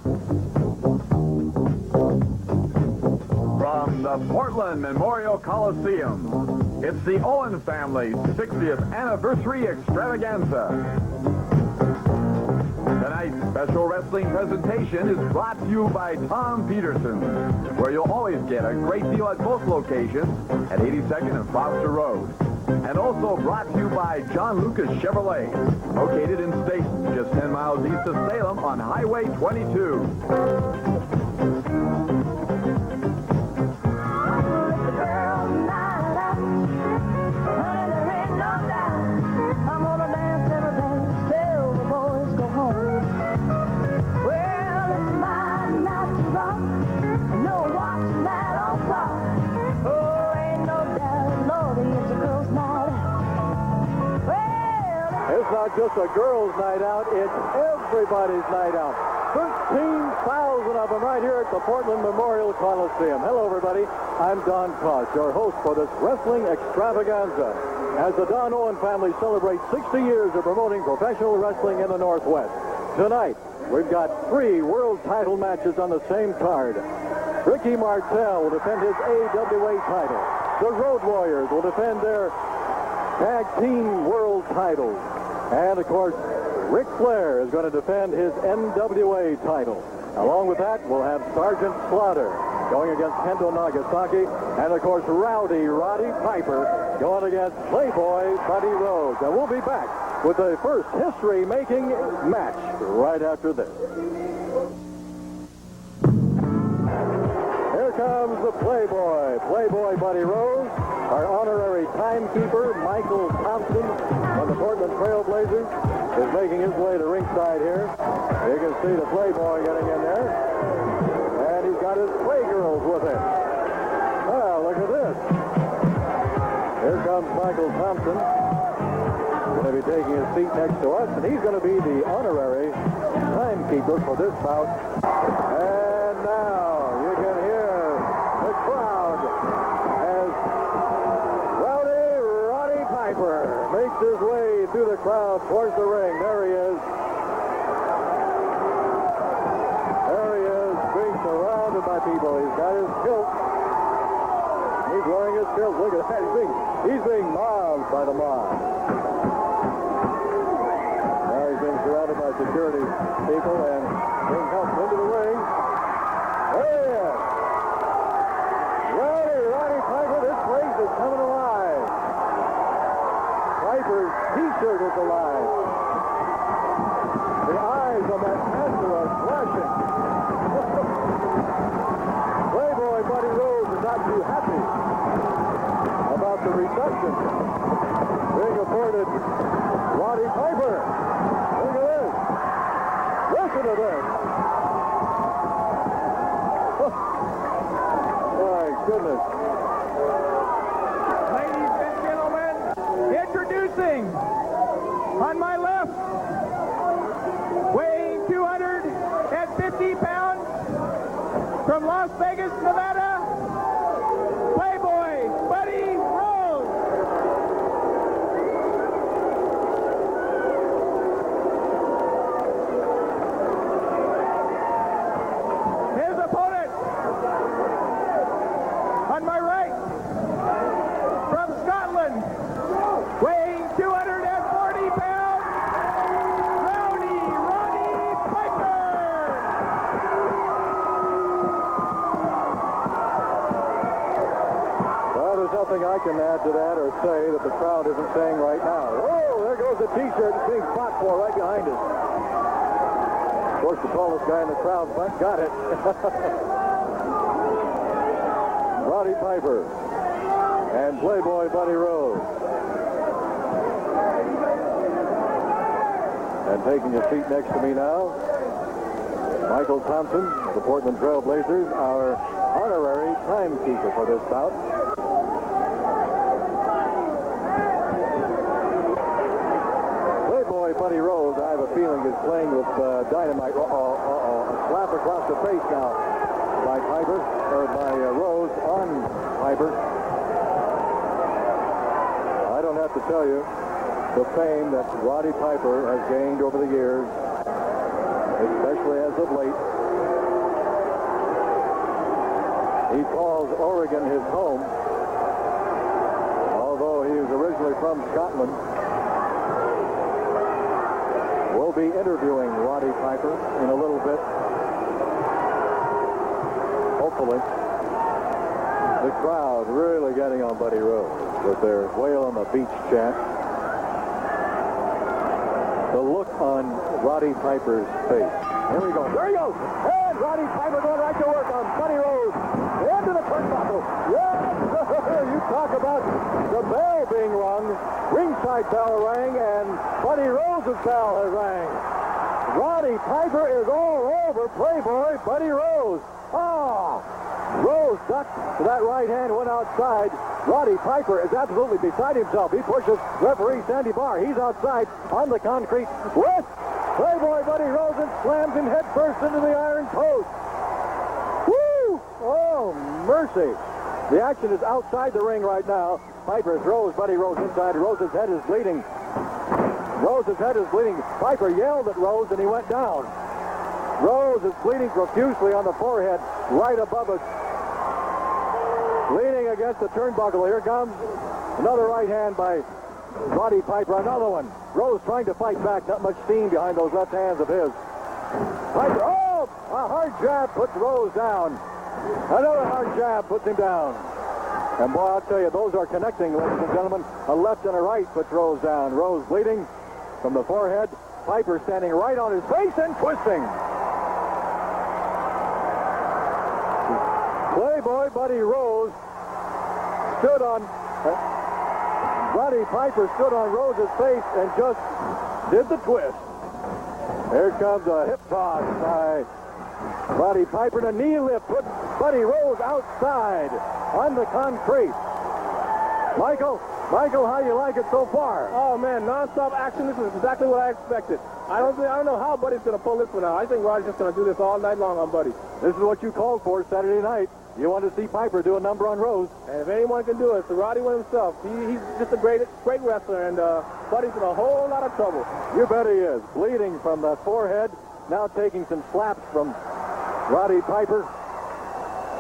From the Portland Memorial Coliseum, it's the Owens family's 60th anniversary extravaganza. Tonight's special wrestling presentation is brought to you by Tom Peterson, where you'll always get a great deal at both locations at 82nd and Foster Road. And also brought to you by John Lucas Chevrolet, located in Staten, just 10 miles east of Salem on Highway 22. It's not just a girls' night out, it's everybody's night out. 13,000 of them right here at the Portland Memorial Coliseum. Hello, everybody. I'm Don Koss, your host for this wrestling extravaganza, as the Don Owen family celebrates 60 years of promoting professional wrestling in the Northwest. Tonight, we've got 3 world title matches on the same card. Ricky Martel will defend his AWA title. The Road Warriors will defend their tag team world titles. And, of course, Ric Flair is going to defend his NWA title. Along with that, we'll have Sergeant Slaughter going against Kendo, Nagasaki. And, of course, Roddy Piper going against Playboy Buddy Rose. And we'll be back with the first history-making match right after this. Here comes the Playboy Buddy Rose. Our honorary timekeeper, Michael Thompson, from the Portland Trail Blazers, is making his way to ringside here. You can see the Playboy getting in there. And he's got his Playgirls with him. Well, look at this. Here comes Michael Thompson. Going to be taking his seat next to us, and he's going to be the honorary timekeeper for this bout. And now you can hear the crowd as Roddy Piper makes his way through the crowd towards the ring. There he is. There he is, being surrounded by people. He's got his kilt. He's wearing his kilt. Look at that. He's being mobbed by the mob. Now he's being surrounded by security people and being helped into the ring. There he is. Roddy Piper, this place is coming alive. Piper's t-shirt is alive. The eyes on that master are flashing. Playboy Buddy Rose is not too happy about the reception being afforded Roddy Piper. Look at this. Listen to this. My goodness. Ladies and gentlemen, introducing on my left, weighing 250 pounds, from Las Vegas, Nevada, Playboy Buddy Rose. His opponent, on my right, from Scotland, weighing 240 pounds, Roddy Piper. Well, there's nothing I can add to that or say that the crowd isn't saying right now. Whoa, there goes the t-shirt that's being fought for right behind us. Of course, the tallest guy in the crowd got it. Roddy Piper and Playboy Buddy Rose. And taking his seat next to me now, Michael Thompson of the Portland Trail Blazers, our honorary timekeeper for this bout. Playboy Buddy Rose, I have a feeling, is playing with dynamite. A slap across the face now by Piper, or by Rose on Piper. I don't have to tell you the fame that Roddy Piper has gained over the years, especially as of late. He calls Oregon his home, although he is originally from Scotland. We'll be interviewing Roddy Piper in a little bit. Hopefully. The crowd really getting on Buddy Rose with their Whale on the Beach chant. The look on Roddy Piper's face. Here we go. There he goes. And Roddy Piper going right to work on Buddy Rose. Into the turnbuckle. Yeah. You talk about the bell being rung. Ringside bell rang, and Buddy Rose's bell has rang. Roddy Piper is all over Playboy Buddy Rose. Rose ducked to that right hand, went outside. Roddy Piper is absolutely beside himself. He pushes referee Sandy Barr. He's outside on the concrete with Playboy Buddy Rose and slams him headfirst into the iron post. Woo! Oh, mercy. The action is outside the ring right now. Piper throws Buddy Rose inside. Rose's head is bleeding. Rose's head is bleeding. Piper yelled at Rose and he went down. Rose is bleeding profusely on the forehead, right above us. Leaning against the turnbuckle. Here comes another right hand by Roddy Piper. Another one. Rose trying to fight back. Not much steam behind those left hands of his. Piper, a hard jab puts Rose down. Another hard jab puts him down. And boy, I'll tell you, those are connecting, ladies and gentlemen. A left and a right puts Rose down. Rose bleeding from the forehead. Piper standing right on his face and twisting. Playboy Buddy Rose stood on... Roddy Piper stood on Rose's face and just did the twist. Here comes a hip toss by Roddy Piper, and a knee lift puts Buddy Rose outside on the concrete. Michael, how you like it so far? Oh man, non-stop action. This is exactly what I expected. I don't know how Buddy's going to pull this one out. I think Roddy's just going to do this all night long on Buddy. This is what you called for Saturday night. You want to see Piper do a number on Rose. And if anyone can do it, it's the Roddy one himself. He's just a great wrestler, and Buddy's in a whole lot of trouble. You bet he is. Bleeding from the forehead. Now taking some slaps from Roddy Piper.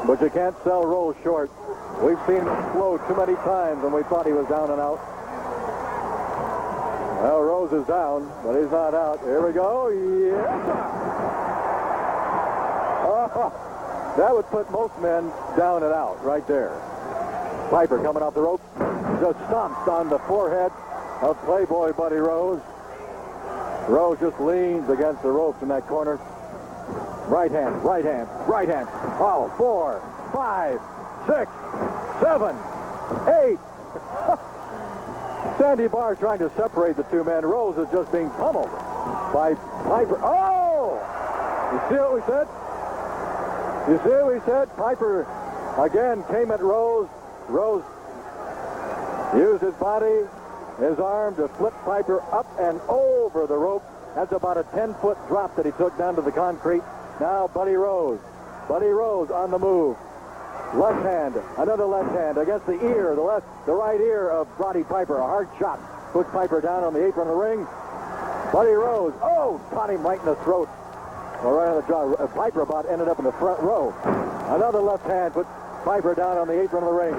But you can't sell Rose short. We've seen him explode too many times when we thought he was down and out. Well, Rose is down, but he's not out. Here we go. Yes, sir. That would put most men down and out right there. Piper coming off the rope. Just stomps on the forehead of Playboy Buddy Rose. Rose just leans against the ropes in that corner. Right hand, right hand, right hand. 4, 5, 6, 7, 8. Sandy Barr trying to separate the two men. Rose is just being pummeled by Piper. You see what we said? You see what we said? Piper again came at Rose. Rose used his body, his arm to flip Piper up and over the rope. That's about a 10-foot drop that he took down to the concrete. Now Buddy Rose. Buddy Rose on the move. Left hand, another left hand against the ear, the right ear of Roddy Piper. A hard shot puts Piper down on the apron of the ring. Buddy Rose, caught him right in the throat. Or right on the jaw. Piper about ended up in the front row. Another left hand puts Piper down on the apron of the ring.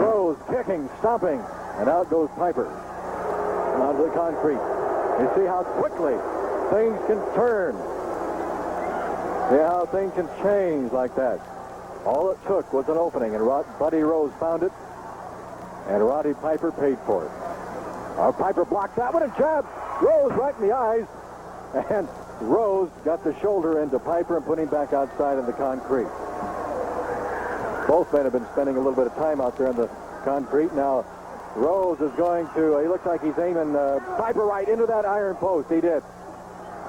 Rose kicking, stomping, and out goes Piper onto the concrete. You see how quickly things can turn. See how things can change like that. All it took was an opening, and Buddy Rose found it, and Roddy Piper paid for it. Piper blocked that one and jabs Rose right in the eyes, and Rose got the shoulder into Piper and put him back outside in the concrete. Both men have been spending a little bit of time out there in the concrete. Now, Rose is going to, he looks like he's aiming Piper right into that iron post. He did.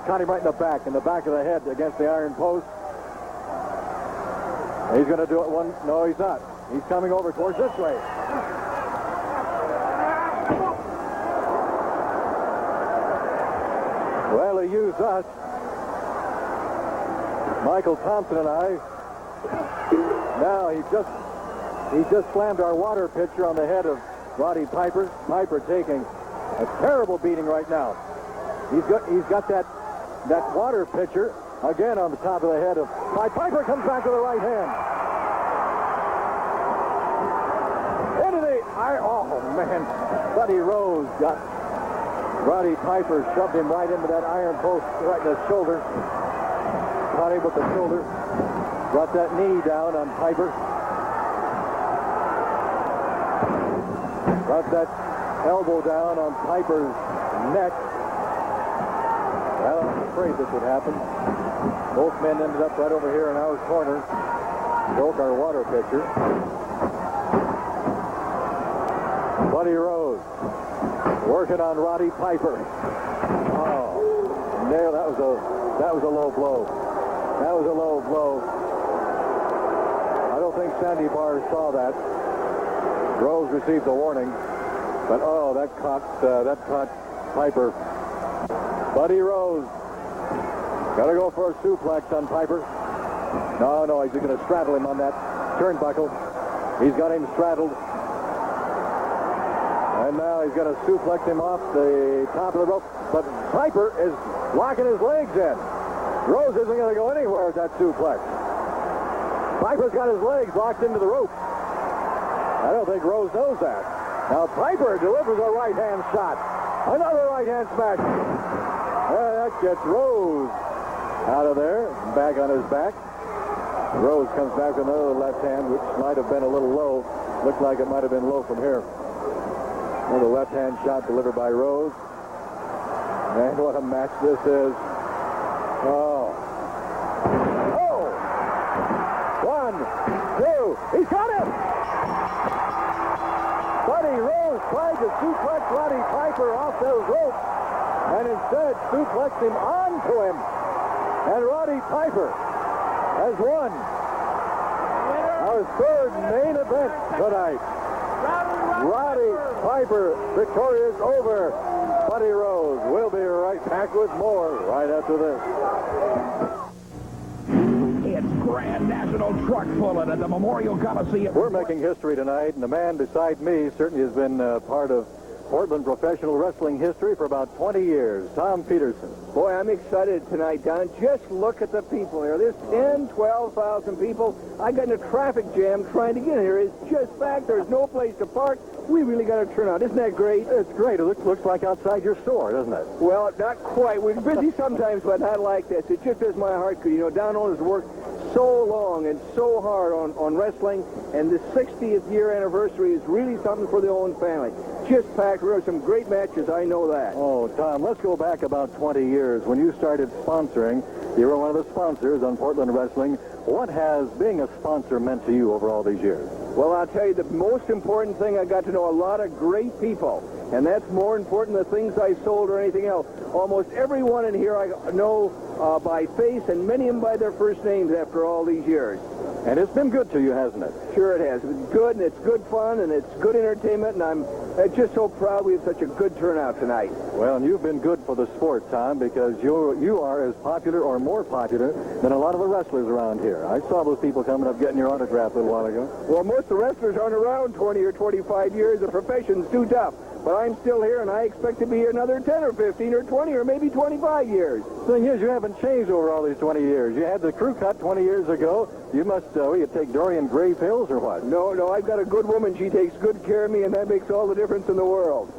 Caught him right in the back of the head against the iron post. He's going to do it one. No, he's not. He's coming over towards this way. Well, he used us. Michael Thompson and I. Now he just slammed our water pitcher on the head of Roddy Piper. Piper taking a terrible beating right now. He's got that water pitcher again on the top of the head of Piper. Comes back with the right hand. into the... Oh, man. Buddy Rose got... Roddy Piper shoved him right into that iron post, right in the shoulder. Caught him with the shoulder. Brought that knee down on Piper. Brought that elbow down on Piper's neck. Well, I was afraid this would happen. Both men ended up right over here in our corner. Broke our water pitcher. Buddy Rose working on Roddy Piper. Oh, nail! That was a low blow. That was a low blow. I don't think Sandy Barr saw that. Rose received a warning, but oh, that caught Piper. Buddy Rose got to go for a suplex on Piper. No, he's going to straddle him on that turnbuckle. He's got him straddled. And now he's going to suplex him off the top of the rope. But Piper is locking his legs in. Rose isn't going to go anywhere with that suplex. Piper's got his legs locked into the rope. I don't think Rose knows that. Now Piper delivers a right-hand shot. Another right-hand smash. That gets Rose out of there. Back on his back. Rose comes back with another left hand, which might have been a little low. Looked like it might have been low from here. Another left-hand shot delivered by Rose. And what a match this is. Oh. 1, 2. He's got it! Buddy Rose tried to suplex Roddy Piper off those ropes, and instead suplexed him onto him. And Roddy Piper has won our third main event tonight. Roddy Piper victorious over Buddy Rose. We'll be right back with more right after this. It's Grand National Truck Pulling at the Memorial Coliseum. We're making history tonight, and the man beside me certainly has been part of Portland professional wrestling history for about 20 years. Tom Peterson. Boy, I'm excited tonight, Don. Just look at the people here. There's 10, 12,000 people. I got in a traffic jam trying to get here. It's just packed. There's no place to park. We really got to turn out. Isn't that great? It's great. It looks like outside your store, doesn't it? Well, not quite. We're busy sometimes, but not like this. It just does my heart good. You know, Don Owens has worked so long and so hard on wrestling, and this 60th year anniversary is really something for the Owens family. Just packed. There are some great matches, I know that. Oh, Tom, let's go back about 20 years. When you started sponsoring, you were one of the sponsors on Portland Wrestling. What has being a sponsor meant to you over all these years? Well, I'll tell you, the most important thing, I got to know a lot of great people, and that's more important than the things I sold or anything else. Almost everyone in here I know by face, and many of them by their first names after all these years. And it's been good to you, hasn't it? Sure it has. It's good, and it's good fun, and it's good entertainment, and I'm just so proud we have such a good turnout tonight. Well, and you've been good for the sport, Tom, because you are as popular or more popular than a lot of the wrestlers around here. I saw those people coming up getting your autograph a little while ago. Well, most of the wrestlers aren't around 20 or 25 years. The profession's too tough. But I'm still here, and I expect to be here another 10 or 15 or 20 or maybe 25 years. The thing is, you haven't changed over all these 20 years. You had the crew cut 20 years ago. You must, you take Dorian Gray pills or what? No, I've got a good woman. She takes good care of me, and that makes all the difference in the world.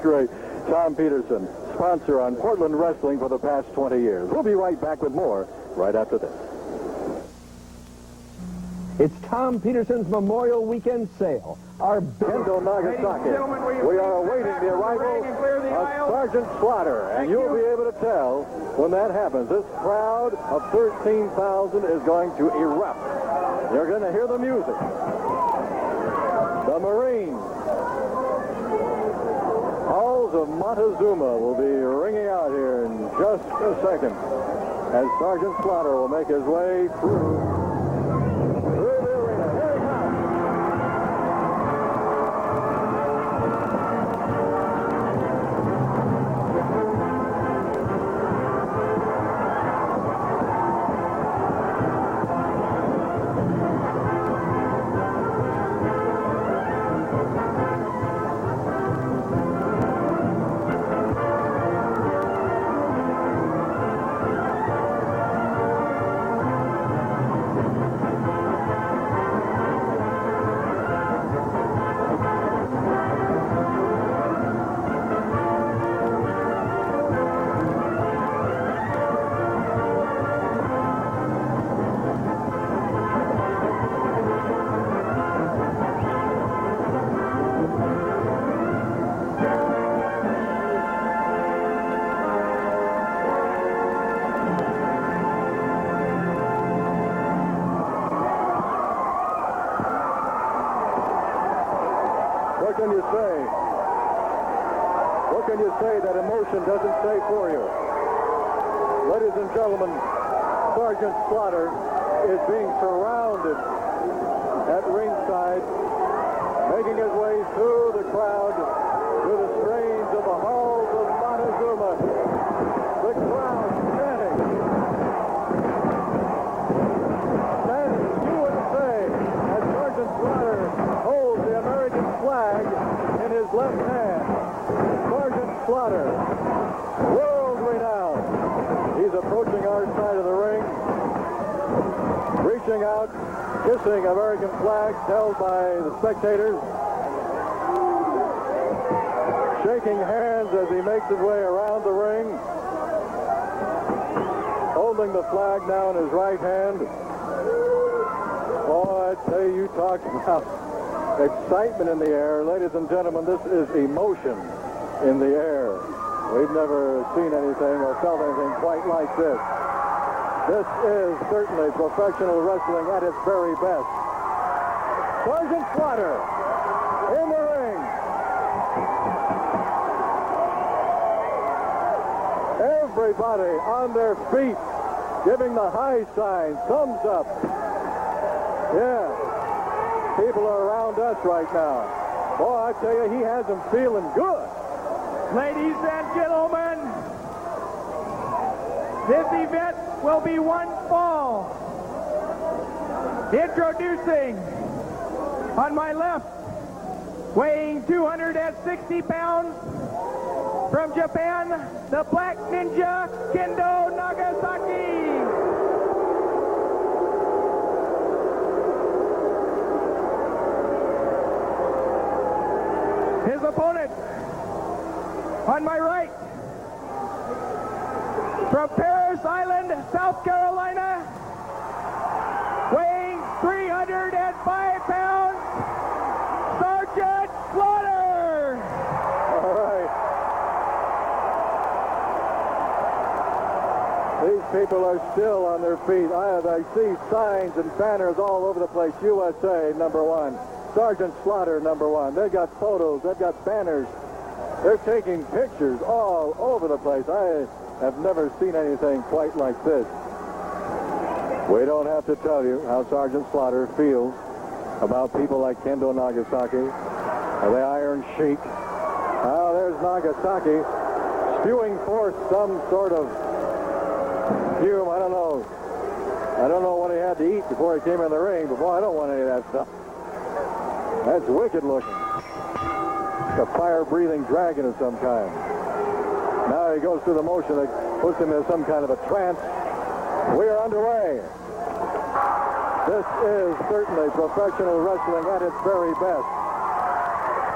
Great. Tom Peterson, sponsor on Portland Wrestling for the past 20 years. We'll be right back with more right after this. It's Tom Peterson's Memorial Weekend Sale. Our Kendo, Nagasaki. We are awaiting the arrival of Sergeant Slaughter, and you'll be able to tell when that happens. This crowd of 13,000 is going to erupt. You're going to hear the music. The Marines. Halls of Montezuma will be ringing out here in just a second as Sergeant Slaughter will make his way through the arena. Here he comes. television doesn't say for you. Ladies and gentlemen, Sergeant Slaughter is being surrounded at ringside, making his way through the crowd, through the strains of the halls of Montezuma. The crowd standing USA, as Sergeant Slaughter holds the American flag in his left hand. Sergeant Slaughter, world renowned. He's approaching our side of the ring, reaching out, kissing American flags held by the spectators, shaking hands as he makes his way around the ring, holding the flag now in his right hand. Oh, I tell you, talk about excitement in the air. Ladies and gentlemen, this is emotion in the air. We've never seen anything or felt anything quite like this. This is certainly professional wrestling at its very best. Sergeant Slaughter in the ring. Everybody on their feet, giving the high sign, thumbs up. Yeah, people are around us right now. Boy, I tell you, he has them feeling good. Ladies and gentlemen, this event will be one fall. Introducing, on my left, weighing 260 pounds, from Japan, the Black Ninja, Kendo Nagasaki. His opponent, on my right, from Paris Island, South Carolina, weighing 305 pounds, Sergeant Slaughter. All right. These people are still on their feet. I see signs and banners all over the place. USA, #1. Sergeant Slaughter, #1. They've got photos. They've got banners. They're taking pictures all over the place. I have never seen anything quite like this. We don't have to tell you how Sergeant Slaughter feels about people like Kendo Nagasaki, the Iron Sheik. Now there's Nagasaki spewing forth some sort of fume. I don't know. I don't know what he had to eat before he came in the ring, but boy, I don't want any of that stuff. That's wicked looking. A fire-breathing dragon of some kind. Now he goes through the motion that puts him in some kind of a trance. We are underway. This is certainly professional wrestling at its very best.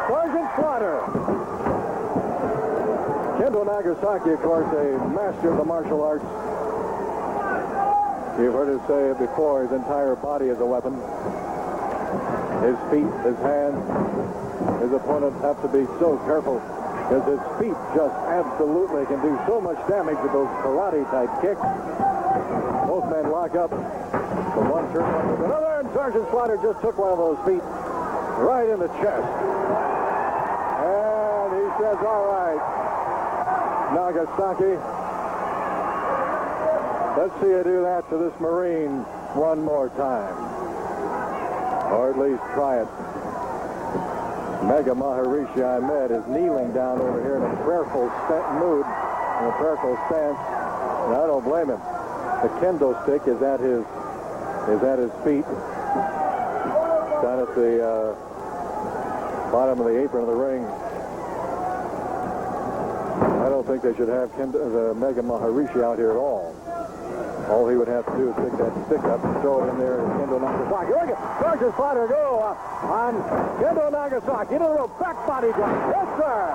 Sergeant Slaughter. Kendo Nagasaki, of course, a master of the martial arts. You've heard us say it before, his entire body is a weapon. His feet, his hands. His opponents have to be so careful because his feet just absolutely can do so much damage with those karate-type kicks. Both men lock up. From one turn to another, and Sergeant Slaughter just took one of those feet right in the chest. And he says, all right, Nagasaki, let's see you do that to this Marine one more time. Or at least try it. Mega Maharishi Ahmed is kneeling down over here in a prayerful mood, in a prayerful stance, and I don't blame him. The kendo stick is at his feet, down at the bottom of the apron of the ring. I don't think they should have the Mega Maharishi out here at all. All he would have to do is pick that stick up and throw it in there to Kendo Nagasaki. Look at Sergeant Slaughter go on Kendo Nagasaki. Into the rope, back body drop. Yes, sir.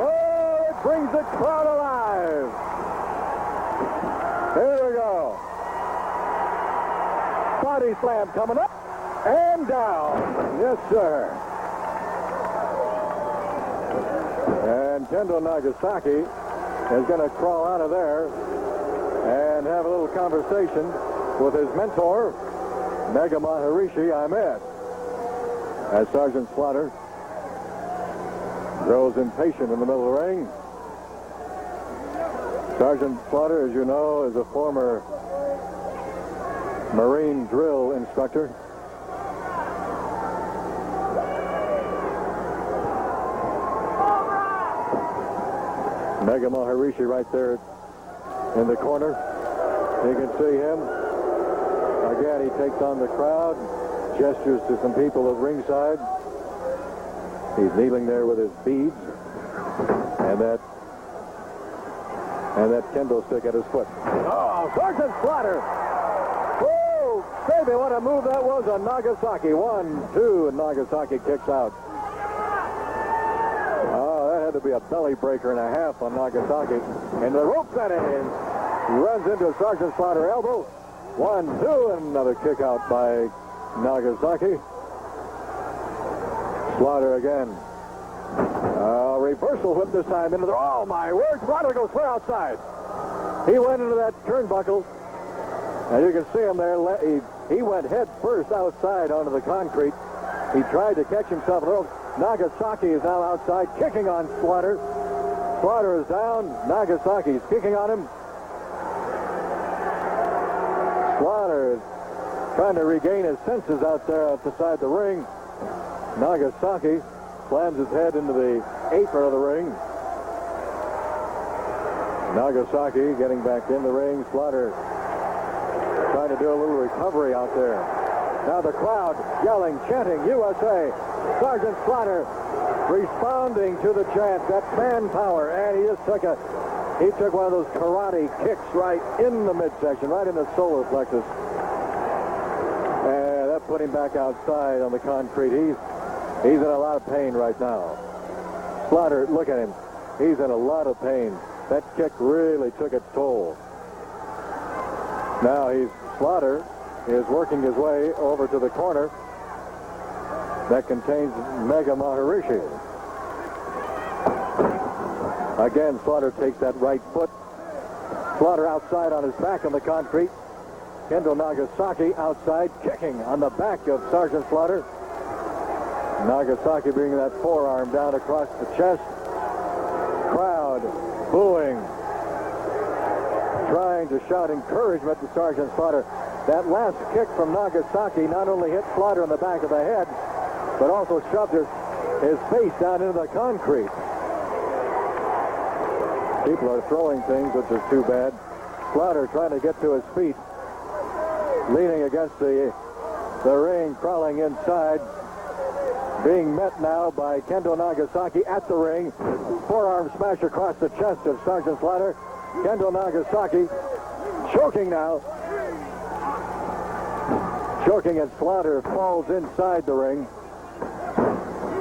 Oh, it brings the crowd alive. Here we go. Body slam coming up and down. Yes, sir. And Kendo Nagasaki is going to crawl out of there and have a little conversation with his mentor, Mega Maharishi Ahmed, as Sergeant Slaughter Grows impatient in the middle of the ring. Sergeant Slaughter, as you know, is a former Marine drill instructor. Mega Maharishi right there in the corner. You can see him. Again, he takes on the crowd, gestures to some people at ringside. He's kneeling there with his beads and that kendo stick at his foot. Oh, Sergeant Slaughter! Oh, baby, what a move that was on Nagasaki. 1, 2, and Nagasaki kicks out. Oh, that had to be a belly breaker and a half on Nagasaki. And the rope that ends. Runs into Sergeant Slaughter elbow. 1, 2, and another kick out by Nagasaki. Slaughter again. Reversal whip this time into the... Oh, my word. Slaughter goes clear outside. He went into that turnbuckle. And you can see him there. He went head first outside onto the concrete. He tried to catch himself a little. Nagasaki is now outside kicking on Slaughter. Slaughter is down. Nagasaki's kicking on him. Slaughter is trying to regain his senses out there outside the ring. Nagasaki slams his head into the apron of the ring. Nagasaki getting back in the ring. Slaughter trying to do a little recovery out there. Now the crowd yelling, chanting, USA. Sergeant Slaughter responding to the chant, that manpower, and he just took one of those karate kicks right in the midsection, right in the solar plexus. And that put him back outside on the concrete. He's in a lot of pain right now. Slaughter, look at him. He's in a lot of pain. That kick really took its toll. Now Slaughter is working his way over to the corner that contains Mega Maharishi. Again, Slaughter takes that right foot. Slaughter outside on his back on the concrete. Kendo Nagasaki outside, kicking on the back of Sergeant Slaughter. Nagasaki bringing that forearm down across the chest. Crowd booing, trying to shout encouragement to Sergeant Slaughter. That last kick from Nagasaki not only hit Slaughter in the back of the head, but also shoved his face down into the concrete. People are throwing things, which is too bad. Slaughter trying to get to his feet, leaning against the ring, crawling inside. Being met now by Kendo Nagasaki at the ring. Forearm smash across the chest of Sergeant Slaughter. Kendo Nagasaki choking now. Choking, and Slaughter falls inside the ring.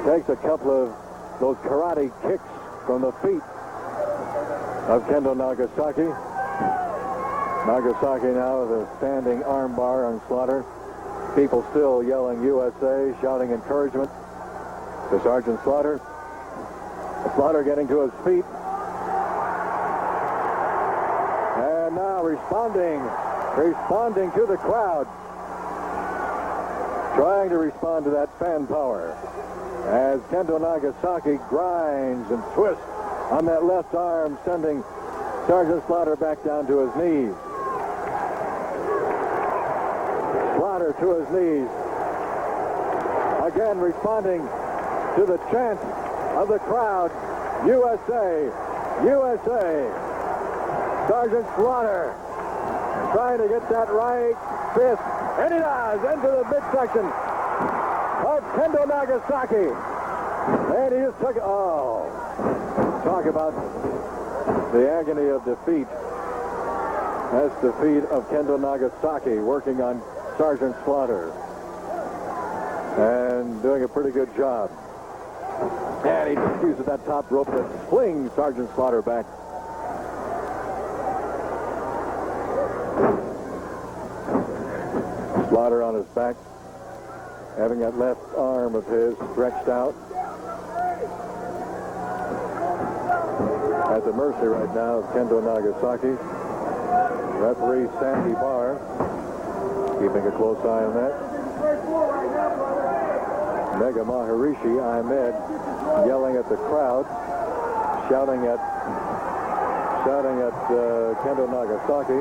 Takes a couple of those karate kicks from the feet of Kendo Nagasaki. Nagasaki now with a standing armbar on Slaughter. People still yelling USA, shouting encouragement to Sergeant Slaughter. Slaughter getting to his feet. And now responding to the crowd. Trying to respond to that fan power. As Kendo Nagasaki grinds and twists on that left arm, sending Sergeant Slaughter back down to his knees. Slaughter to his knees. Again responding to the chant of the crowd. USA, USA. Sergeant Slaughter trying to get that right fist, and he does, into the midsection of Kendo Nagasaki. And he just took it. Oh, talk about the agony of defeat. That's the feet of Kendo Nagasaki working on Sergeant Slaughter. And doing a pretty good job. And he just uses that top rope to fling Sergeant Slaughter back. Slaughter on his back, having that left arm of his stretched out. At the mercy right now of Kendo Nagasaki. Referee Sandy Barr keeping a close eye on that. Mega Maharishi Ahmed yelling at the crowd, shouting at Kendo Nagasaki.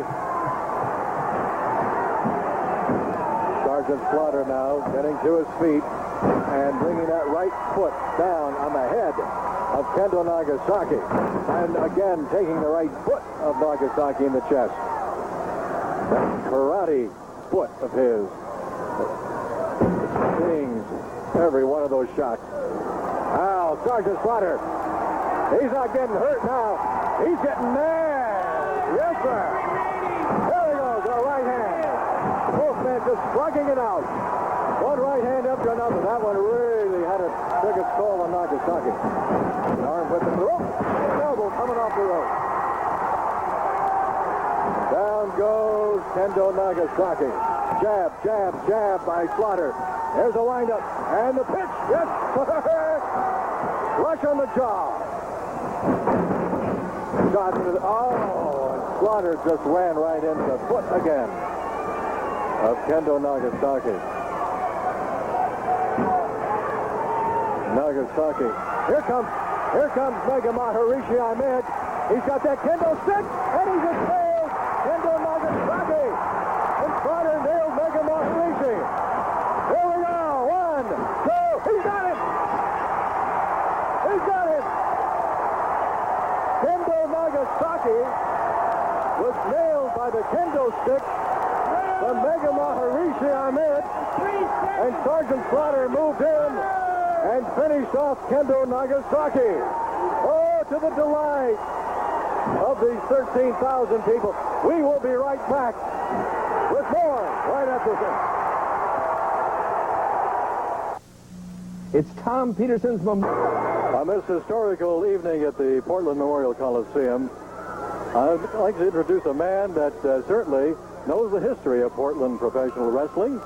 Sergeant Slaughter now getting to his feet and bringing that right foot down on the head of Kendo Nagasaki. And again, taking the right foot of Nagasaki in the chest. That karate foot of his stings every one of those shots. Now, Sergeant Slaughter, he's not getting hurt now. He's getting mad. Yes, sir. There he goes, a right hand. Both men just slugging it out. One right hand after another. That one really had a biggest toll on Nagasaki. An arm whip in the rope. Elbow coming off the rope. Down goes Kendo Nagasaki. Jab, jab, jab by Slaughter. There's a windup. And the pitch. Yes. Flush on the jaw. Shot into the... Oh, and Slaughter just ran right into the foot again of Kendo Nagasaki. Nagasaki. Here comes Mega Maharishi Ahmed. He's got that Kendo stick, and he's exposed. Kendo Nagasaki. And Slaughter nailed Mega Maharishi. Here we go. 1, 2. He's got it. He's got it. Kendo Nagasaki was nailed by the Kendo stick from Mega Maharishi Ahmed. And Sergeant Slaughter moved in and finished off Kendo Nagasaki. Oh, to the delight of these 13,000 people. We will be right back with more right after this. It's Tom Peterson's memorial. On this historical evening at the Portland Memorial Coliseum, I'd like to introduce a man that certainly knows the history of Portland professional wrestling.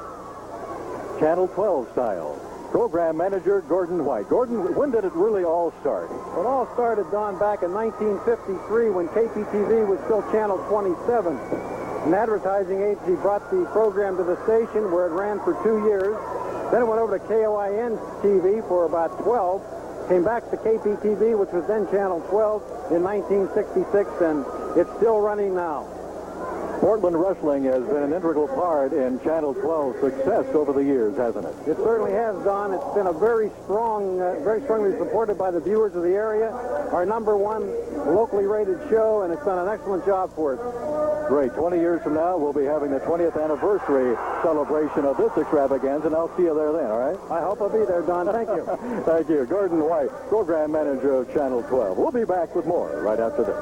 Channel 12 style. Program manager Gordon White. Gordon, when did it really all start? Well, it all started, Don, back in 1953 when KPTV was still Channel 27. An advertising agency brought the program to the station where it ran for 2 years. Then it went over to KOIN TV for about 12. Came back to KPTV, which was then Channel 12, in 1966, and it's still running now. Portland wrestling has been an integral part in Channel 12's success over the years, hasn't it? It certainly has, Don. It's been a very strongly supported by the viewers of the area. Our #1 locally rated show, and it's done an excellent job for us. Great. 20 years from now, we'll be having the 20th anniversary celebration of this extravaganza, and I'll see you there then, all right? I hope I'll be there, Don. Thank you. Thank you. Gordon White, program manager of Channel 12. We'll be back with more right after this.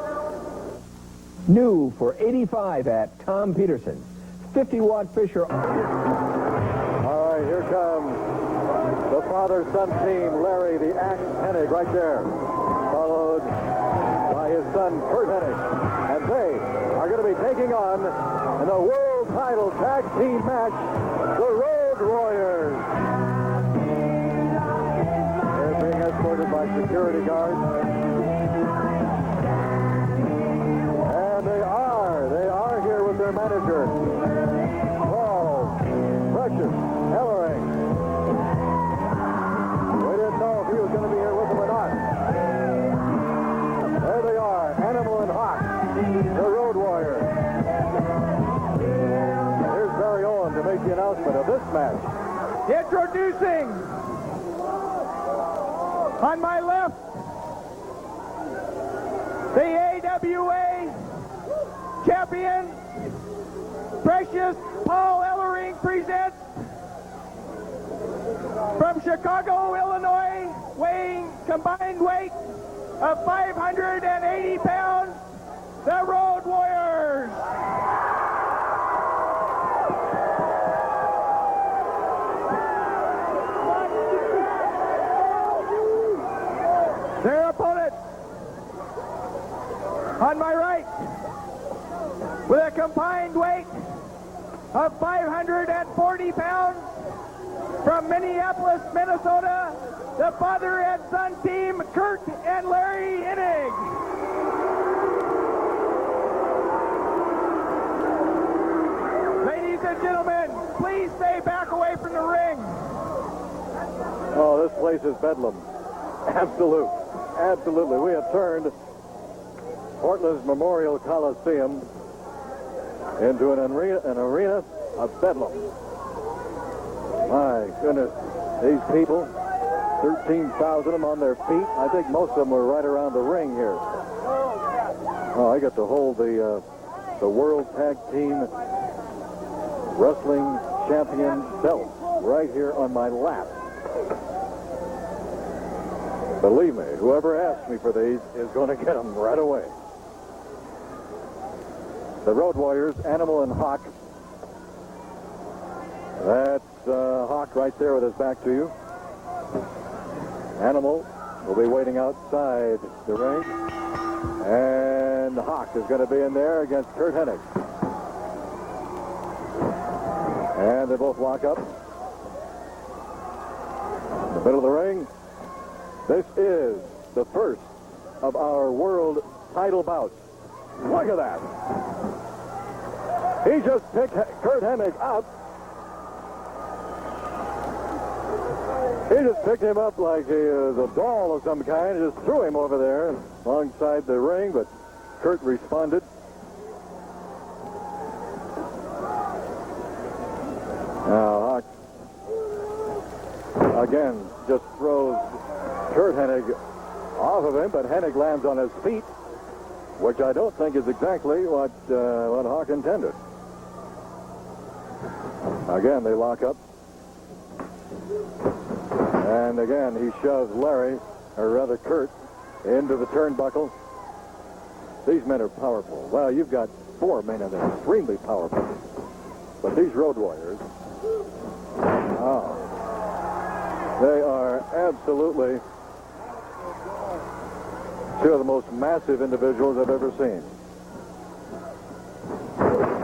New for 85 at Tom Peterson. 50-watt Fisher. All right, here comes the father-son team, Larry the Axe Hennig, right there, followed by his son, Curt Hennig. And they are going to be taking on, in the world title tag team match, the Road Warriors. They're being escorted by security guards. They are here with their manager, Paul Precious Ellering. We didn't know if he was going to be here with them or not. There they are, Animal and Hawk, the Road Warriors. Here's Barry Owen to make the announcement of this match. Introducing, on my left, the AWA champion, Precious Paul Ellering, presents from Chicago, Illinois, weighing combined weight of 580 pounds, the Road Warriors. Their opponent, on my right, with a combined weight of 540 pounds, from Minneapolis, Minnesota, the father and son team, Curt and Larry Hennig. Ladies and gentlemen, please stay back away from the ring. Oh, this place is bedlam. Absolutely. We have turned Portland's Memorial Coliseum into an arena of bedlam. My goodness, these people, 13,000 of them on their feet. I think most of them were right around the ring here. Oh, I get to hold the World Tag Team Wrestling Champion belt right here on my lap. Believe me, whoever asks me for these is going to get them right away. The Road Warriors, Animal and Hawk. That's Hawk right there with his back to you. Animal will be waiting outside the ring. And Hawk is going to be in there against Curt Hennig. And they both lock up. In the middle of the ring. This is the first of our world title bouts. Look at that. He just picked Curt Hennig up. He just picked him up like he was a doll of some kind and just threw him over there alongside the ring, but Curt responded. Now, Hawk again just throws Curt Hennig off of him, but Hennig lands on his feet, which I don't think is exactly what Hawk intended. Again, they lock up. And again, he shoves Larry, or rather Curt, into the turnbuckle. These men are powerful. Well, you've got four men that are extremely powerful. But these Road Warriors, they are absolutely two of the most massive individuals I've ever seen.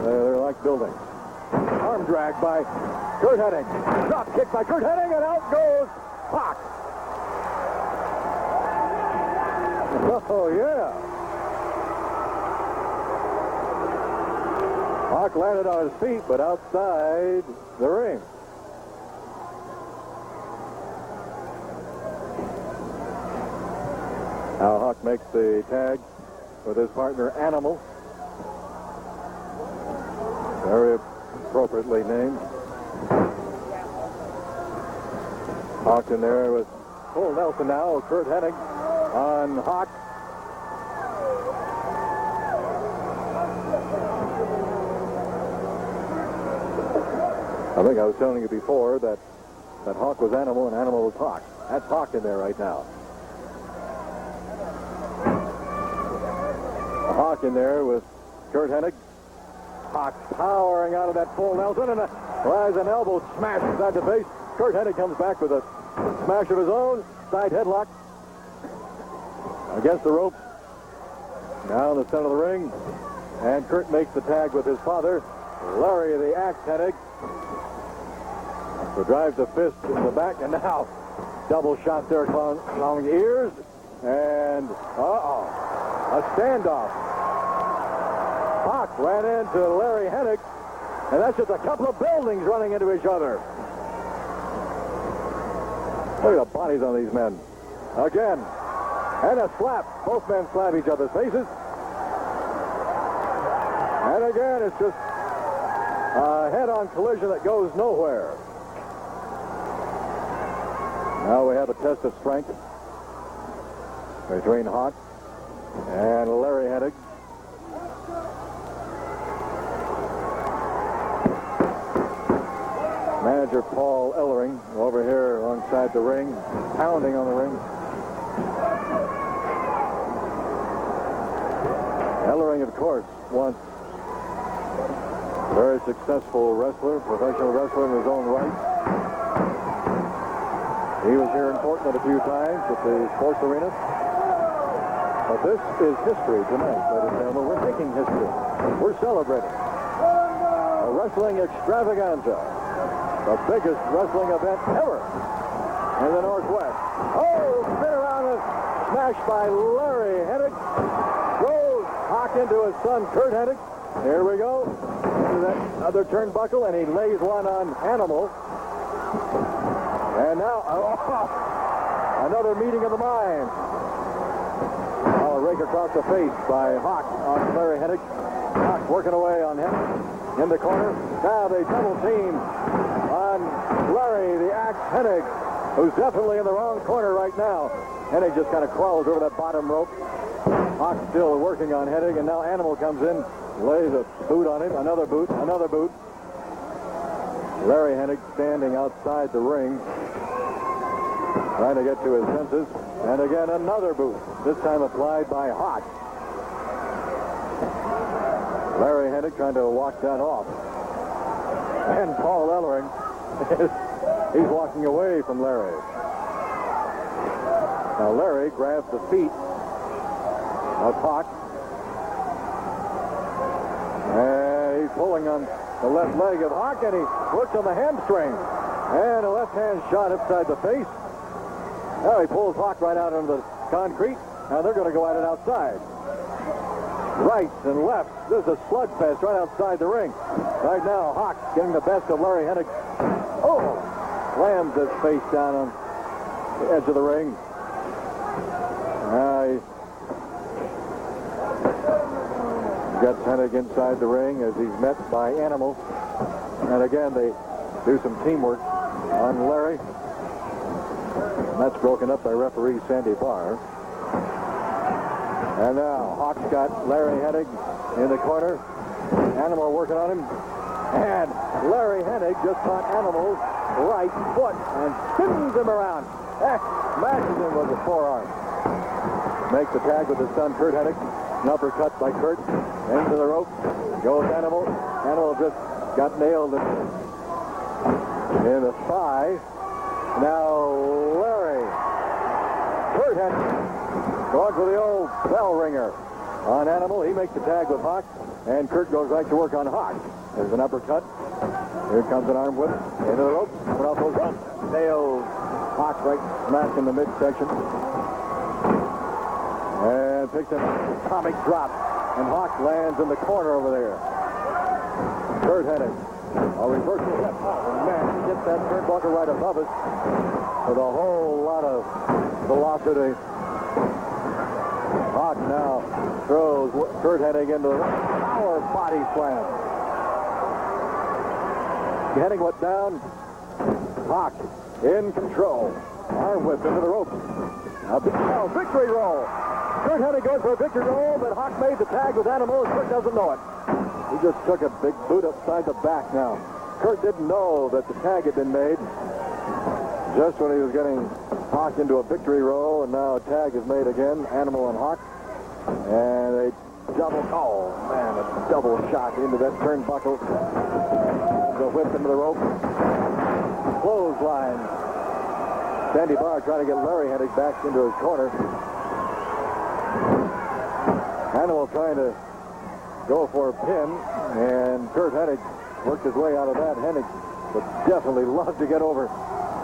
They're like buildings. Arm drag by Curt Hennig. Drop kick by Curt Hennig, and out goes Hawk. Oh, yeah. Hawk landed on his feet, but outside the ring. Now Hawk makes the tag with his partner, Animal. Very appropriately named. Hawk in there with full Nelson now. Curt Hennig on Hawk. I think I was telling you before that Hawk was Animal and Animal was Hawk. That's Hawk in there right now. Hawk in there with Curt Hennig. Hawk powering out of that full Nelson, and there's an elbow smash inside the face. Curt Hennig comes back with a smash of his own. Side headlock against the ropes. Now in the center of the ring. And Curt makes the tag with his father, Larry the Axe Hennig. So drives the fist in the back, and now double shot there along the ears. And, a standoff. Hawk ran into Larry Hennig, and that's just a couple of buildings running into each other. Look at the bodies on these men. Again, and a slap. Both men slap each other's faces. And again, it's just a head-on collision that goes nowhere. Now we have a test of strength between Hawk and Larry Hennig. Manager Paul Ellering over here alongside the ring, pounding on the ring. Ellering, of course, once a very successful wrestler, professional wrestler in his own right. He was here in Portland a few times at the sports arena. But this is history tonight, ladies and gentlemen. We're making history. We're celebrating a wrestling extravaganza. The biggest wrestling event ever in the Northwest. Oh, spin around and smash by Larry Hennig. Throws Hawk into his son, Curt Hennig. Here we go. Into that other turnbuckle, and he lays one on Animal. And now, another meeting of the minds. A rake across the face by Hawk on Larry Hennig. Hawk working away on Hennig in the corner. Now they double team on Larry, the Axe Hennig, who's definitely in the wrong corner right now. Hennig just kind of crawls over that bottom rope. Hawk still working on Hennig, and now Animal comes in, lays a boot on him, another boot, another boot. Larry Hennig standing outside the ring, trying to get to his senses. And again, another boot, this time applied by Hawk. Larry Hennig trying to walk that off. And Paul Ellering, he's walking away from Larry. Now Larry grabs the feet of Hawk. And he's pulling on the left leg of Hawk, and he works on the hamstring. And a left-hand shot upside the face. Now he pulls Hawk right out onto the concrete. Now they're going to go at it outside. Right and left. This is a slugfest right outside the ring. Right now, Hawk getting the best of Larry Hennig. Oh! Slams his face down on the edge of the ring. He gets Hennig inside the ring as he's met by Animal. And again, they do some teamwork on Larry. And that's broken up by referee Sandy Barr. And now Hawk's got Larry Hennig in the corner. Animal working on him. And Larry Hennig just caught Animal's right foot and spins him around. Smashes him with the forearm. Makes the tag with his son, Curt Hennig. An uppercut by Curt. Into the rope. Goes Animal. Animal just got nailed in the thigh. Now Larry. Curt Hennig going for the old bell ringer on Animal. He makes the tag with Hawk. And Curt goes right to work on Hawk. There's an uppercut. Here comes an arm whip. Into the rope. Coming off those ropes. Nails Hawk right smack in the midsection. And picks an atomic drop. And Hawk lands in the corner over there. Curt Hennig. A reversal left. Oh, man, he gets that turnbuckle right above us with a whole lot of velocity. Hawk now throws Curt Hennig into the power body slam. Hennig went down. Hawk in control. Arm whip into the ropes. A victory roll. Curt Hennig goes for a victory roll, but Hawk made the tag with Animal, and Curt doesn't know it. He just took a big boot upside the back now. Curt didn't know that the tag had been made. Just when he was getting Hawk into a victory roll, and now a tag is made again, Animal and Hawk. And a double, oh man, a double shot into that turnbuckle. The whip into the rope. Clothesline. Sandy Barr trying to get Larry Hennig back into his corner. Animal trying to go for a pin, and Curt Hennig worked his way out of that. Hennig would definitely love to get over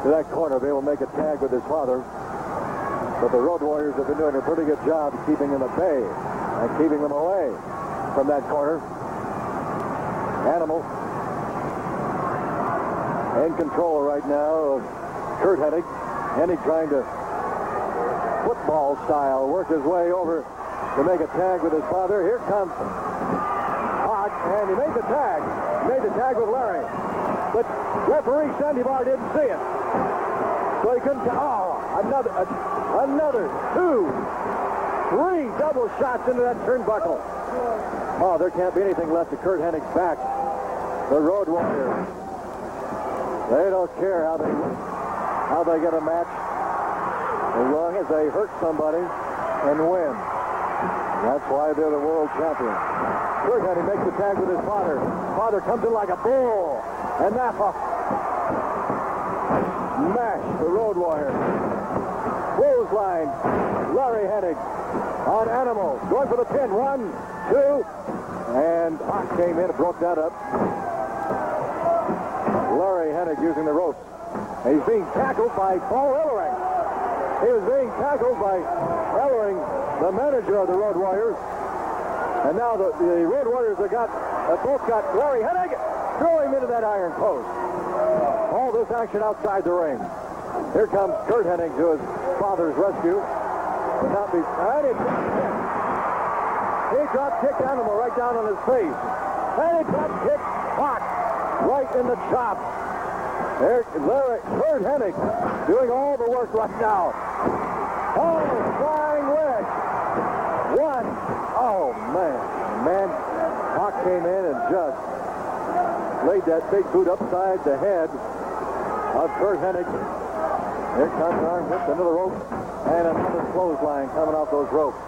to that corner, be able to make a tag with his father. But the Road Warriors have been doing a pretty good job keeping them at bay and keeping them away from that corner. Animal in control right now of Curt Hennig. Hennig trying to football style work his way over to make a tag with his father. Here comes Hawk, and he made the tag. He made the tag with Larry. But referee Sandy Barr didn't see it. So he couldn't. Another 2, 3 double shots into that turnbuckle. Oh, there can't be anything left of Curt Hennig's back. The Road Warriors. They don't care how they get a match as long as they hurt somebody and win. That's why they're the world champions. Curt Hennig makes the tag with his father. Father comes in like a bull. And Napa smash the Road Warriors. Clothesline. Larry Hennig on Animal. Going for the pin. 1, 2. And Hawk came in and broke that up. Larry Hennig using the ropes. And he's being tackled by Paul Ellering. He was being tackled by Ellering, the manager of the Road Warriors. And now the Road Warriors have both got Larry Hennig. threw him into that iron post. All this action outside the ring. Here comes Curt Hennig to his father's rescue. But not be... And he drop kicked Animal right down on his face. And he drop kicked Fox right in the chop. There's Curt Hennig doing all the work right now. Oh, flying wedge. One. Oh, man. Hawk came in and just laid that big boot upside the head of Curt Hennig. Here comes arm whip into the rope. And another clothesline coming off those ropes.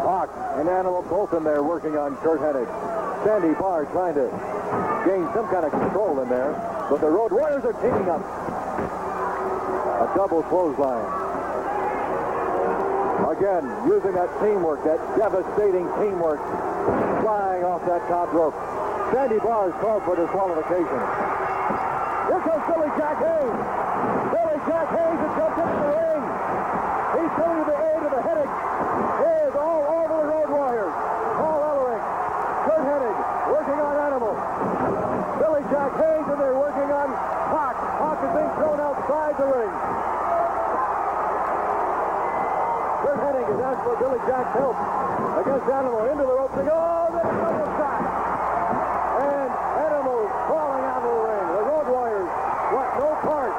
Hawk and Animal both in there working on Curt Hennig. Sandy Barr trying to gain some kind of control in there. But the Road Warriors are teaming up. A double clothesline. Again, using that teamwork, that devastating teamwork, flying off that top rope. Sandy Barr is called for disqualification. Here comes Billy Jack Haynes. Billy Jack Haynes has jumped into the ring. He's coming to the aid of the Hennig. He is all over the Road Warriors. All Ellering. Curt Hennig working on Animal. Billy Jack Haynes, and they're working on Hawk. Hawk is being thrown outside the ring. Curt Hennig has asked for Billy Jack's help against Animal. Into the rope to go. Then a double shot. And Animal falling out of the ring. The Road Warriors want no part.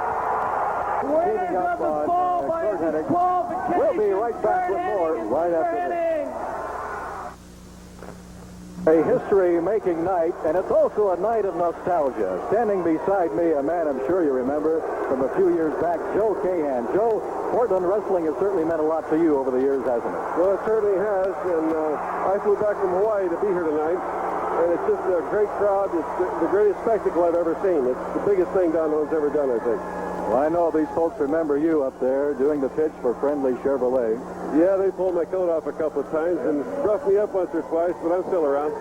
Winners of the fall by disqualification. We'll be right back with more right after this. A history-making night, and it's also a night of nostalgia. Standing beside me, a man I'm sure you remember from a few years back, Joe Cahan. Joe, Portland wrestling has certainly meant a lot to you over the years, hasn't it? Well, it certainly has, and I flew back from Hawaii to be here tonight, and it's just a great crowd. It's the greatest spectacle I've ever seen. It's the biggest thing Don John's ever done, I think. Well, I know these folks remember you up there doing the pitch for Friendly Chevrolet. Yeah, they pulled my coat off a couple of times and roughed me up once or twice, but I'm still around.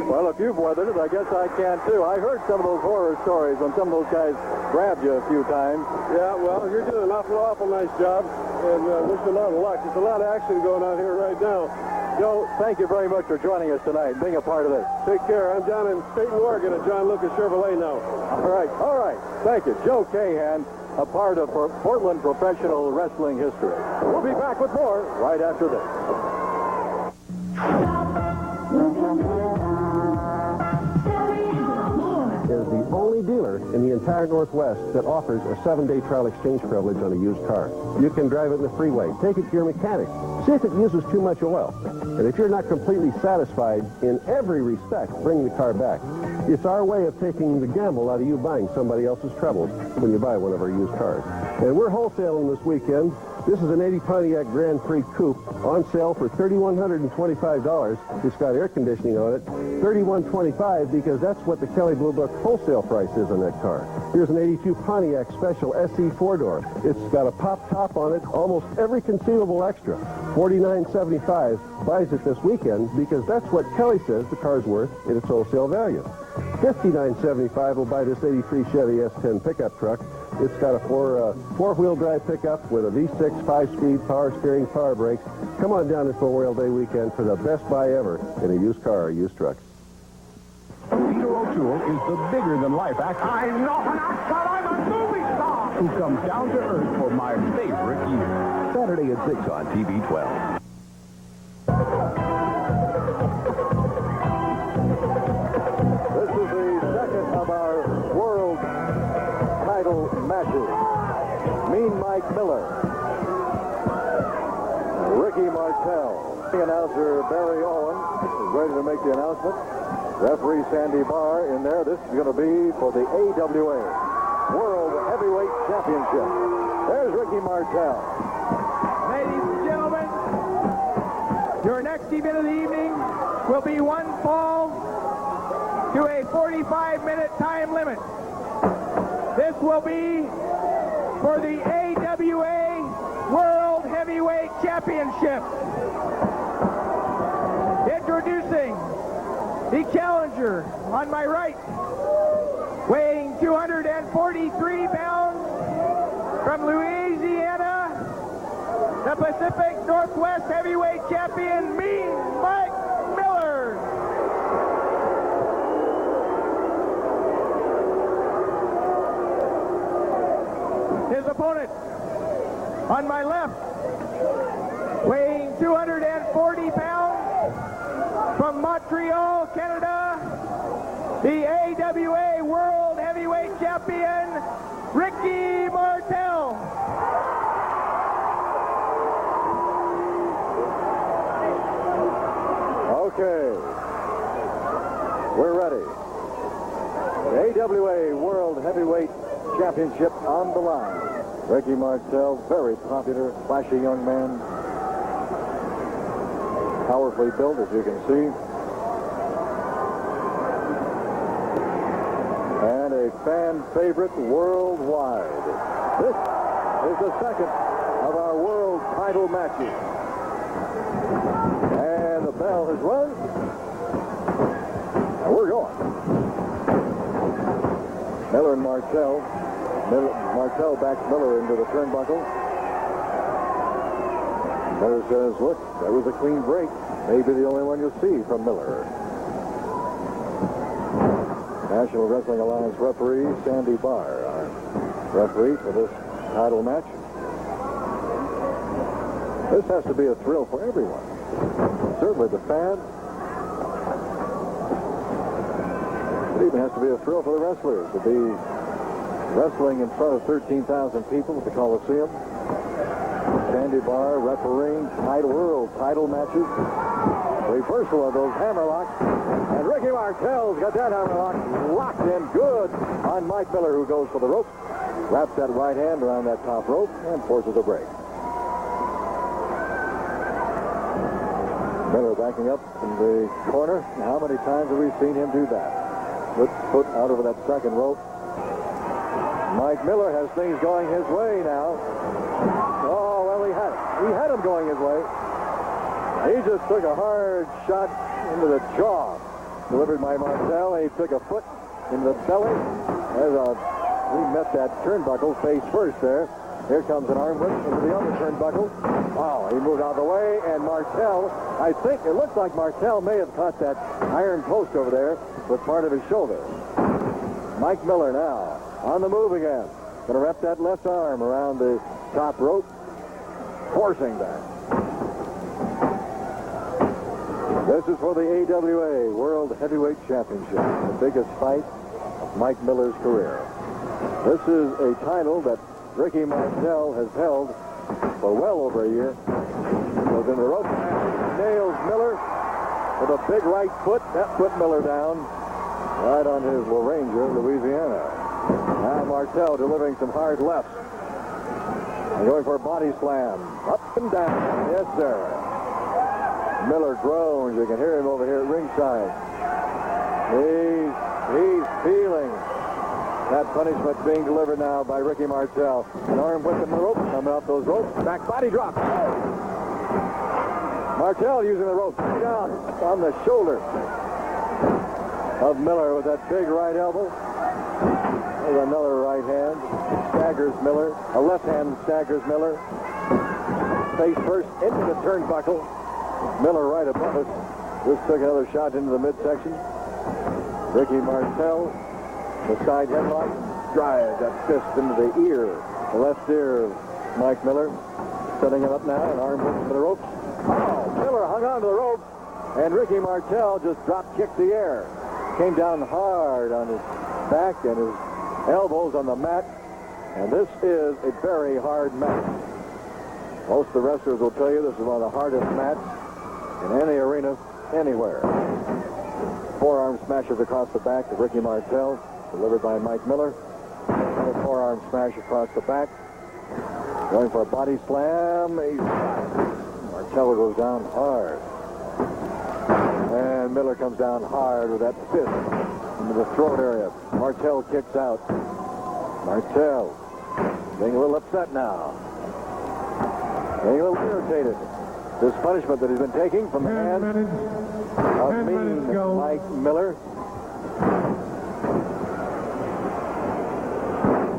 Well, if you've weathered it, I guess I can too. I heard some of those horror stories when some of those guys grabbed you a few times. Yeah, well, you're doing an awful nice job, and wish you a lot of luck. There's a lot of action going on here right now. Joe, thank you very much for joining us tonight and being a part of this. Take care. I'm down in Staten, Oregon at John Lucas Chevrolet now. All right. Thank you. Joe Cahan, a part of Portland professional wrestling history. We'll be back with more right after this. Is the only dealer in the entire Northwest that offers a 7-day trial exchange privilege on a used car. You can drive it in the freeway, take it to your mechanic, see if it uses too much oil. And if you're not completely satisfied in every respect, bring the car back. It's our way of taking the gamble out of you buying somebody else's troubles when you buy one of our used cars. And we're wholesaling this weekend. This is an 80 Pontiac Grand Prix Coupe on sale for $3,125. It's got air conditioning on it. $3,125 because that's what the Kelley Blue Book wholesale price is on that car. Here's an 82 Pontiac Special SE 4-door. It's got a pop top on it, almost every conceivable extra. $49.75 buys it this weekend because that's what Kelley says the car's worth in its wholesale value. $59.75 will buy this 83 Chevy S10 pickup truck. It's got a four-wheel drive pickup with a V6 5-speed power steering, power brakes. Come on down this Memorial Day weekend for the best buy ever in a used car or used truck. Peter O'Toole is the bigger-than-life actor. I'm not an actor, I'm a movie star! Who comes down to earth for my favorite year. Saturday at 6 on TV 12. This is the second of our world title matches. Mean Mike Miller. Ricky Martel. Announcer Barry Owens is ready to make the announcement. Referee Sandy Barr in there. This is going to be for the AWA World Heavyweight Championship. There's Ricky Martel. Ladies and gentlemen, your next event of the evening will be one fall to a 45-minute time limit. This will be for the AWA World Heavyweight Championship. Introducing the challenger on my right, weighing 243 pounds from Louisiana, the Pacific Northwest Heavyweight Champion, Mean Mike Miller. On my left, weighing 240 pounds, from Montreal, Canada, the AWA World Heavyweight Champion, Ricky Martel. Okay. We're ready. The AWA World Heavyweight Championship on the line. Ricky Martel, very popular, flashy young man. Powerfully built, as you can see. And a fan favorite worldwide. This is the second of our world title matches. And the bell has rung. And we're going. Miller and Martel. Martel backs Miller into the turnbuckle. Miller says, look, that was a clean break. Maybe the only one you'll see from Miller. National Wrestling Alliance referee Sandy Barr, our referee for this title match. This has to be a thrill for everyone. Certainly the fans. It even has to be a thrill for the wrestlers to be wrestling in front of 13,000 people at the Coliseum. Sandy Barr refereeing world title matches. Reversal of those hammerlocks. And Ricky Martel's got that hammerlock locked in good on Mike Miller, who goes for the rope. Wraps that right hand around that top rope and forces a break. Miller backing up in the corner. How many times have we seen him do that? With foot out over that second rope. Mike Miller has things going his way now. Oh, well, he had it. He had him going his way. He just took a hard shot into the jaw. Delivered by Martel. He took a foot in the belly. He met that turnbuckle face first there. Here comes an arm whip into the other turnbuckle. Oh, he moved out of the way, and Martel, I think, it looks like Martel may have caught that iron post over there with part of his shoulder. Mike Miller now on the move again. Going to wrap that left arm around the top rope, forcing that. This is for the AWA World Heavyweight Championship, the biggest fight of Mike Miller's career. This is a title that Ricky Martel has held for well over a year. Goes in the rope, nails Miller with a big right foot. That put Miller down right on his Ranger, Louisiana. Now Martel delivering some hard lefts. And going for a body slam. Up and down. Yes, sir. Miller groans. You can hear him over here at ringside. He's feeling that punishment being delivered now by Ricky Martel. An arm whip in the rope, coming off those ropes. Back body drop. Martel using the rope down on the shoulder of Miller with that big right elbow. There's another right hand. Staggers Miller. A left hand staggers Miller. Face first into the turnbuckle. Miller right above us. This took another shot into the midsection. Ricky Martel. The side headlock, drives that fist into the ear, the left ear of Mike Miller. Setting it up now, an arm whip to the ropes. Oh, Miller hung on to the ropes, and Ricky Martel just drop-kicked the air. Came down hard on his back and his elbows on the mat, and this is a very hard match. Most of the wrestlers will tell you this is one of the hardest matches in any arena, anywhere. Forearm smashes across the back of Ricky Martel. Delivered by Mike Miller. Another forearm smash across the back. Going for a body slam. Martel goes down hard. And Miller comes down hard with that fist into the throat area. Martel kicks out. Martel being a little upset now. Being a little irritated. This punishment that he's been taking from the hands of mean Mike Miller.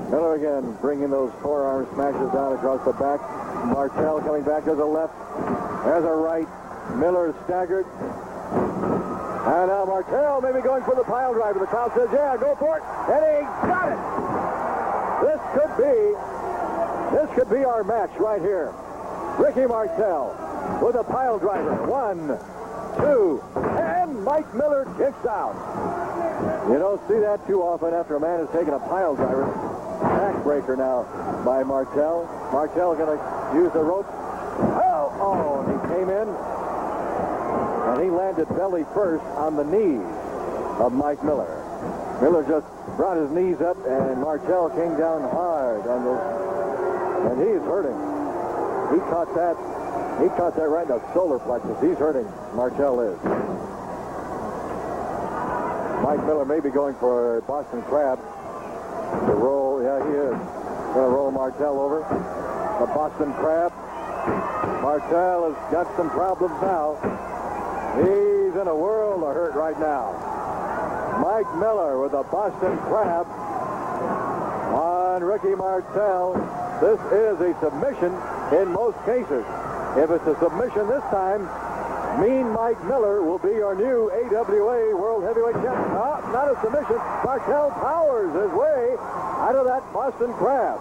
Miller again bringing those forearm smashes down across the back. Martel coming back. There's a left. There's a right. Miller staggered. And now Martel maybe going for the pile driver. The crowd says, yeah, go for it. And he got it. This could be This could be our match right here. Ricky Martel with a pile driver. 1, 2, and Mike Miller kicks out. You don't see that too often after a man has taken a pile driver. Backbreaker now by Martel. Martel going to use the rope. Oh, and he came in. And he landed belly first on the knees of Mike Miller. Miller just brought his knees up, and Martel came down hard on those. And he's hurting. He caught that right in the solar plexus. He's hurting. Martel is. Mike Miller may be going for Boston Crab to roll. Yeah, he is. Going to roll Martel over. The Boston Crab. Martel has got some problems now. He's in a world of hurt right now. Mike Miller with a Boston Crab on Ricky Martel. This is a submission in most cases. If it's a submission this time, Mean Mike Miller will be our new AWA World Heavyweight Champion. Not a submission. Martel powers his way out of that Boston Crab.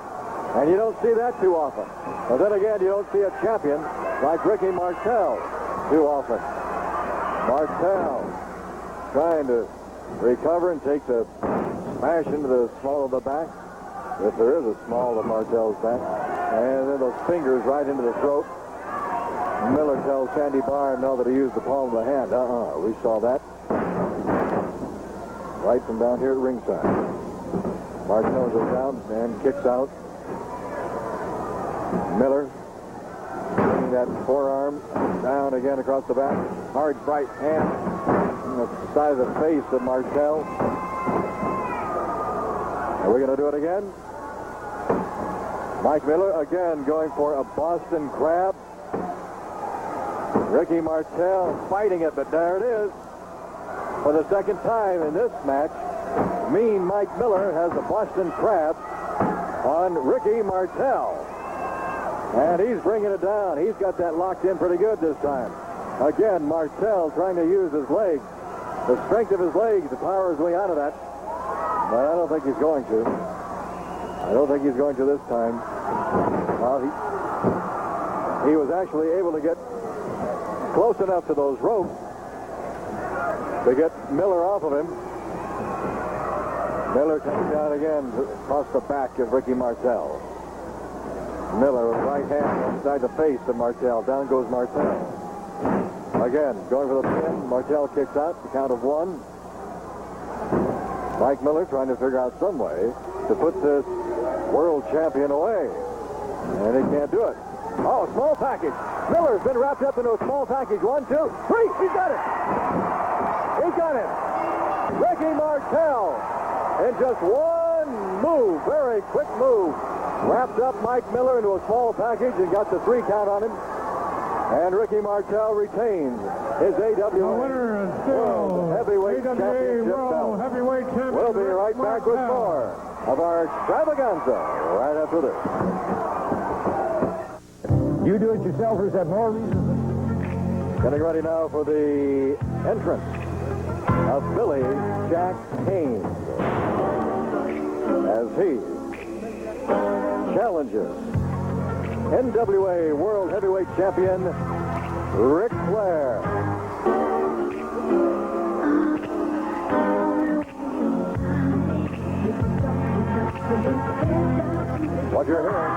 And you don't see that too often. But then again, you don't see a champion like Ricky Martel too often. Martel trying to recover and take the smash into the small of the back. If there is a small of Martel's back. And then those fingers right into the throat. Miller tells Sandy Barr no that he used the palm of the hand. We saw that. Right from down here at ringside. Martel goes down and kicks out. Miller bringing that forearm down again across the back. Hard right hand on the side of the face of Martel. Are we going to do it again? Mike Miller again going for a Boston Crab. Ricky Martel fighting it, but there it is. For the second time in this match, Mean Mike Miller has a Boston Crab on Ricky Martel. And he's bringing it down. He's got that locked in pretty good this time. Again, Martel trying to use his legs, the strength of his legs to power his way out of that. But I don't think he's going to. I don't think he's going to this time. Well, he was actually able to get close enough to those ropes to get Miller off of him. Miller comes down again across the back of Ricky Martel. Miller with right hand inside the face of Martel. Down goes Martel. Again, going for the pin. Martel kicks out, the count of 1. Mike Miller trying to figure out some way to put this world champion away. And he can't do it. Oh, small package. Miller's been wrapped up into a small package. 1, 2, 3. He's got it. He's got it. Ricky Martel in just one move, very quick move, wrapped up Mike Miller into a small package and got the 3 count on him. And Ricky Martel retains his AWA World Heavyweight Championship belt. We'll be right back with more of our extravaganza right after this. You do-it-yourselfers have more reason. Getting ready now for the entrance of Billy Jack Haynes as he challenges NWA World Heavyweight Champion Ric Flair. What you're hearing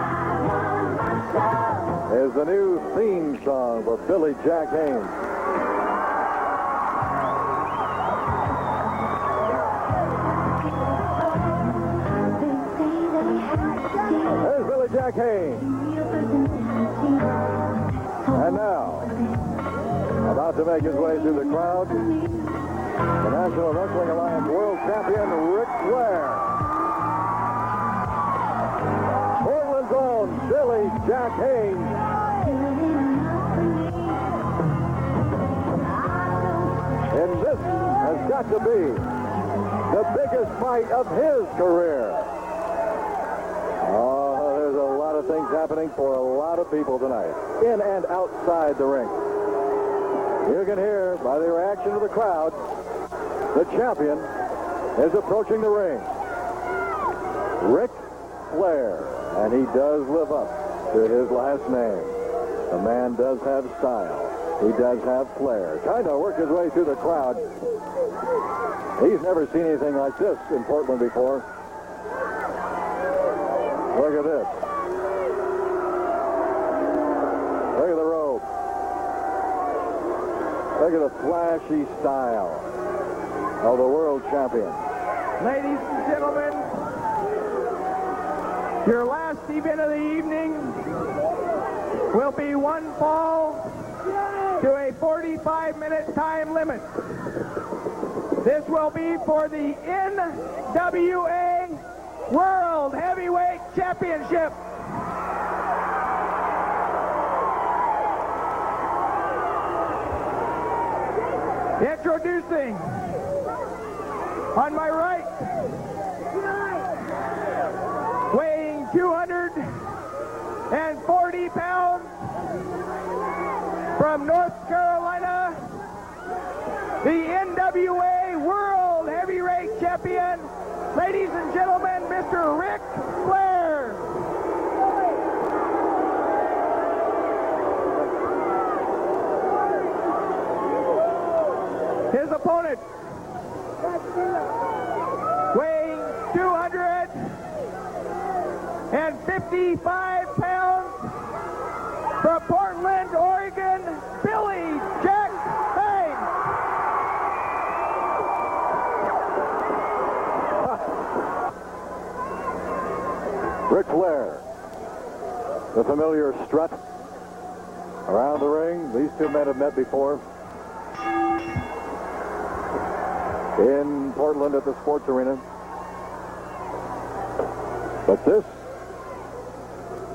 is the new theme song for Billy Jack Haynes. There's Billy Jack Haynes. And now, about to make his way through the crowd, the National Wrestling Alliance World Champion Ric Flair. Portland's own Billy Jack Haynes. And this has got to be the biggest fight of his career. Oh, there's a lot of things happening for a lot of people tonight, in and outside the ring. You can hear by the reaction of the crowd, the champion is approaching the ring. Ric Flair, and he does live up to his last name. The man does have style. He does have flair. Trying to work his way through the crowd. He's never seen anything like this in Portland before. Look at this. Look at the robe. Look at the flashy style of the world champion. Ladies and gentlemen, your last event of the evening will be one fall to a 45-minute time limit. This will be for the NWA World Heavyweight Championship. Introducing, on my right, weighing 240 pounds, from North Carolina, the NWA World Heavyweight Champion, ladies and gentlemen, Mr. Ric Flair. His opponent, weighing 255 pounds, from Portland, Oregon, Billy Jack Haynes. Ric Flair. The familiar strut around the ring. These two men have met before in Portland at the sports arena. But this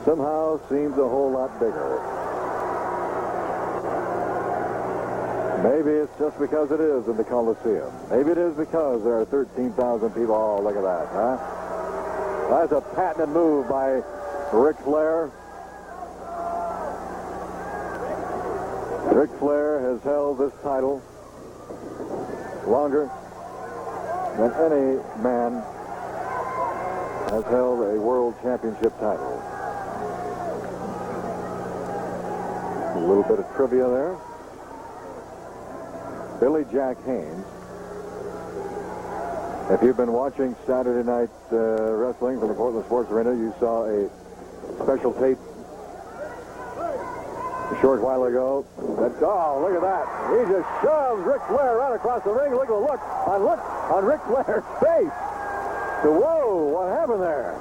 somehow seems a whole lot bigger. Maybe it's just because it is in the Coliseum. Maybe it is because there are 13,000 people. Oh, look at that, huh? That's a patented move by Ric Flair. Ric Flair has held this title longer than any man has held a world championship title. A little bit of trivia there. Billy Jack Haynes. If you've been watching Saturday Night Wrestling from the Portland Sports Arena, you saw a special tape a short while ago. Oh, look at that. He just shoves Ric Flair right across the ring. Look at the look on Ric Flair's face. So, whoa, what happened there?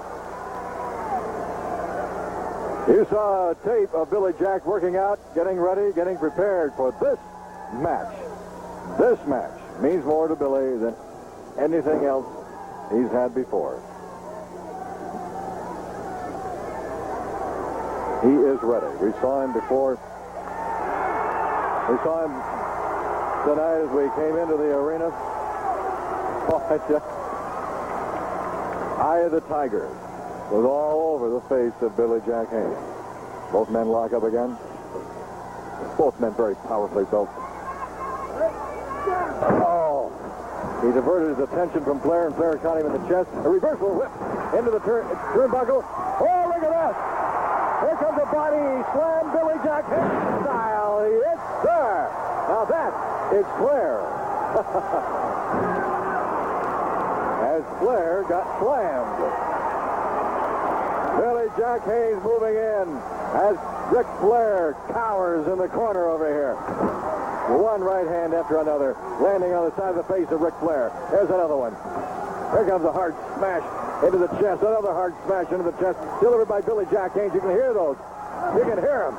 You saw a tape of Billy Jack working out, getting ready, getting prepared for this match. This match means more to Billy than anything else he's had before. He is ready. We saw him before. We saw him tonight as we came into the arena. Eye of the Tiger was all over the face of Billy Jack Haynes. Both men lock up again. Both men very powerfully built. Oh! He diverted his attention from Flair, and Flair caught him in the chest. A reversal whip into the turnbuckle. Oh, look at that! Here comes a body slam, Billy Jack Haynes style. It's there. Now that is Flair. As Flair got slammed. Billy Jack Haynes moving in as Ric Flair cowers in the corner over here. One right hand after another, landing on the side of the face of Ric Flair. There's another one. Here comes a hard smash into the chest. Another hard smash into the chest, delivered by Billy Jack Haynes. You can hear those. You can hear them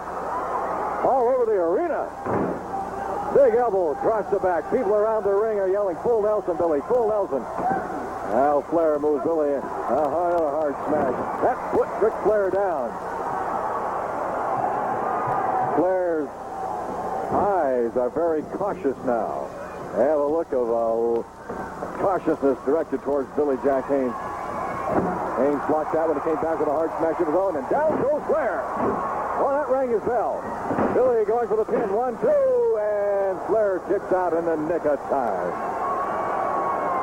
all over the arena. Big elbow across the back. People around the ring are yelling, "Full Nelson, Billy, full Nelson." Now Flair moves Billy. Another hard smash. That put Ric Flair down. Flair's eyes are very cautious now. They have a look of cautiousness directed towards Billy Jack Haynes. Haynes blocked that when he came back with a hard smash of his own, and down goes Flair. Well, that rang his bell. Billy going for the pin. 1, 2, and Flair kicks out in the nick of time.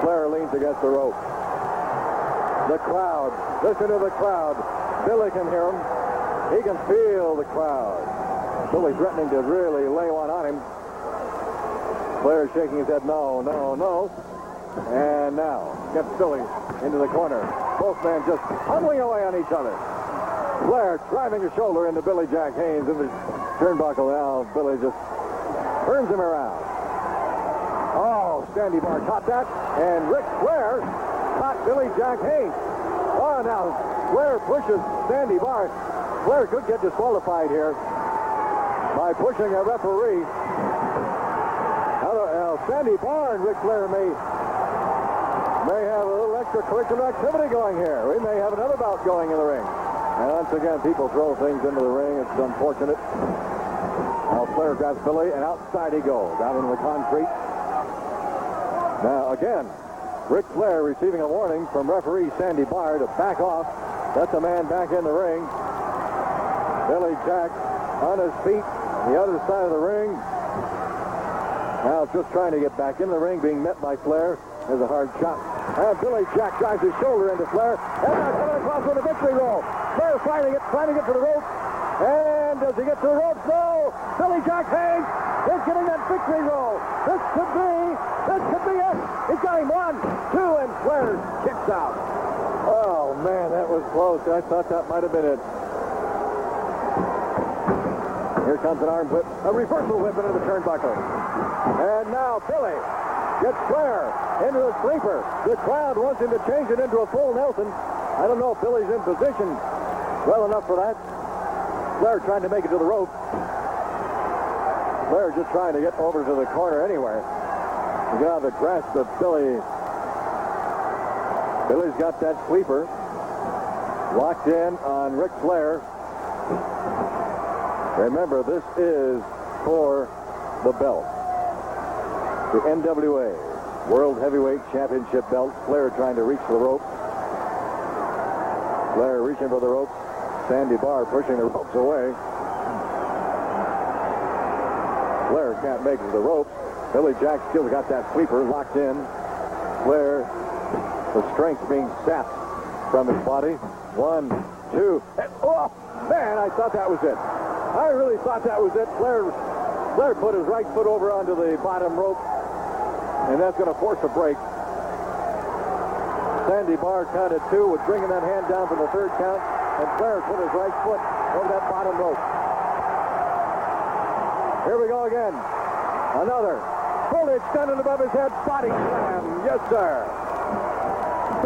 Flair leans against the rope. The crowd. Listen to the crowd. Billy can hear him. He can feel the crowd. Billy threatening to really lay one on him. Flair shaking his head, no, no, no. And now, gets Billy into the corner. Both men just tumbling away on each other. Flair driving a shoulder into Billy Jack Haynes in the turnbuckle. Now Billy just turns him around. Oh, Sandy Bar caught that. And Ric Flair caught Billy Jack Haynes. Oh, now Flair pushes Sandy Bar. Flair could get disqualified here by pushing a referee. Now, Sandy Bar and Ric Flair may have a little extracurricular activity going here. We may have another bout going in the ring. And once again, people throw things into the ring. It's unfortunate. Now Flair grabs Billy, and outside he goes, down into the concrete. Now again, Ric Flair receiving a warning from referee Sandy Bar to back off. That's a man back in the ring. Billy Jack on his feet on the other side of the ring. Now just trying to get back in the ring, being met by Flair. There's a hard shot. And Billy Jack drives his shoulder into Flair. And now coming across with a victory roll. Flair trying to get to the ropes. And does he get to the ropes? No! Billy Jack Haynes is getting that victory roll. This could be it. He's got him 1, 2, and Flair kicks out. Oh, man, that was close. I thought that might have been it. Here comes an arm whip, a reversal whip into the turnbuckle. And now Billy gets Flair into the sleeper. The crowd wants him to change it into a full Nelson. I don't know if Billy's in position well enough for that. Flair trying to make it to the rope. Flair just trying to get over to the corner anywhere. You got the grasp of Billy. Billy's got that sleeper locked in on Ric Flair. Remember, this is for the belt. The NWA World Heavyweight Championship belt. Flair trying to reach the rope. Flair reaching for the ropes. Sandy Bar pushing the ropes away. Flair can't make it to the ropes. Billy Jack still got that sweeper locked in. Flair, the strength being sapped from his body. 1, 2, and oh, man, I thought that was it. I really thought that was it. Flair put his right foot over onto the bottom rope, and that's going to force a break. Sandy Bar counted 2, was bringing that hand down for the third count, and Flair put his right foot over that bottom rope. Here we go again. Another. Fully extended above his head. Body slam. Yes, sir.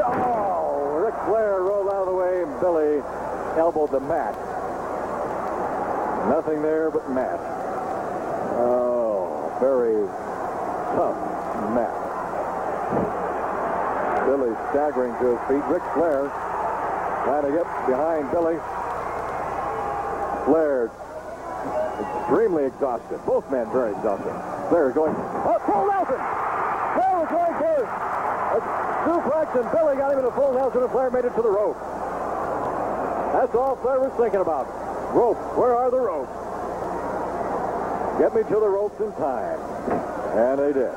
Oh, Ric Flair rolled out of the way, and Billy elbowed the mat. Nothing there but mat. Oh, very tough mat. Billy staggering to his feet. Ric Flair trying to get behind Billy. Flair extremely exhausted. Both men very exhausted. Flair is going, oh, full Nelson! Flair was going for a suplex, and Billy got him in a full Nelson, and Flair made it to the rope. That's all Flair was thinking about. Ropes. Where are the ropes? Get me to the ropes in time. And they did.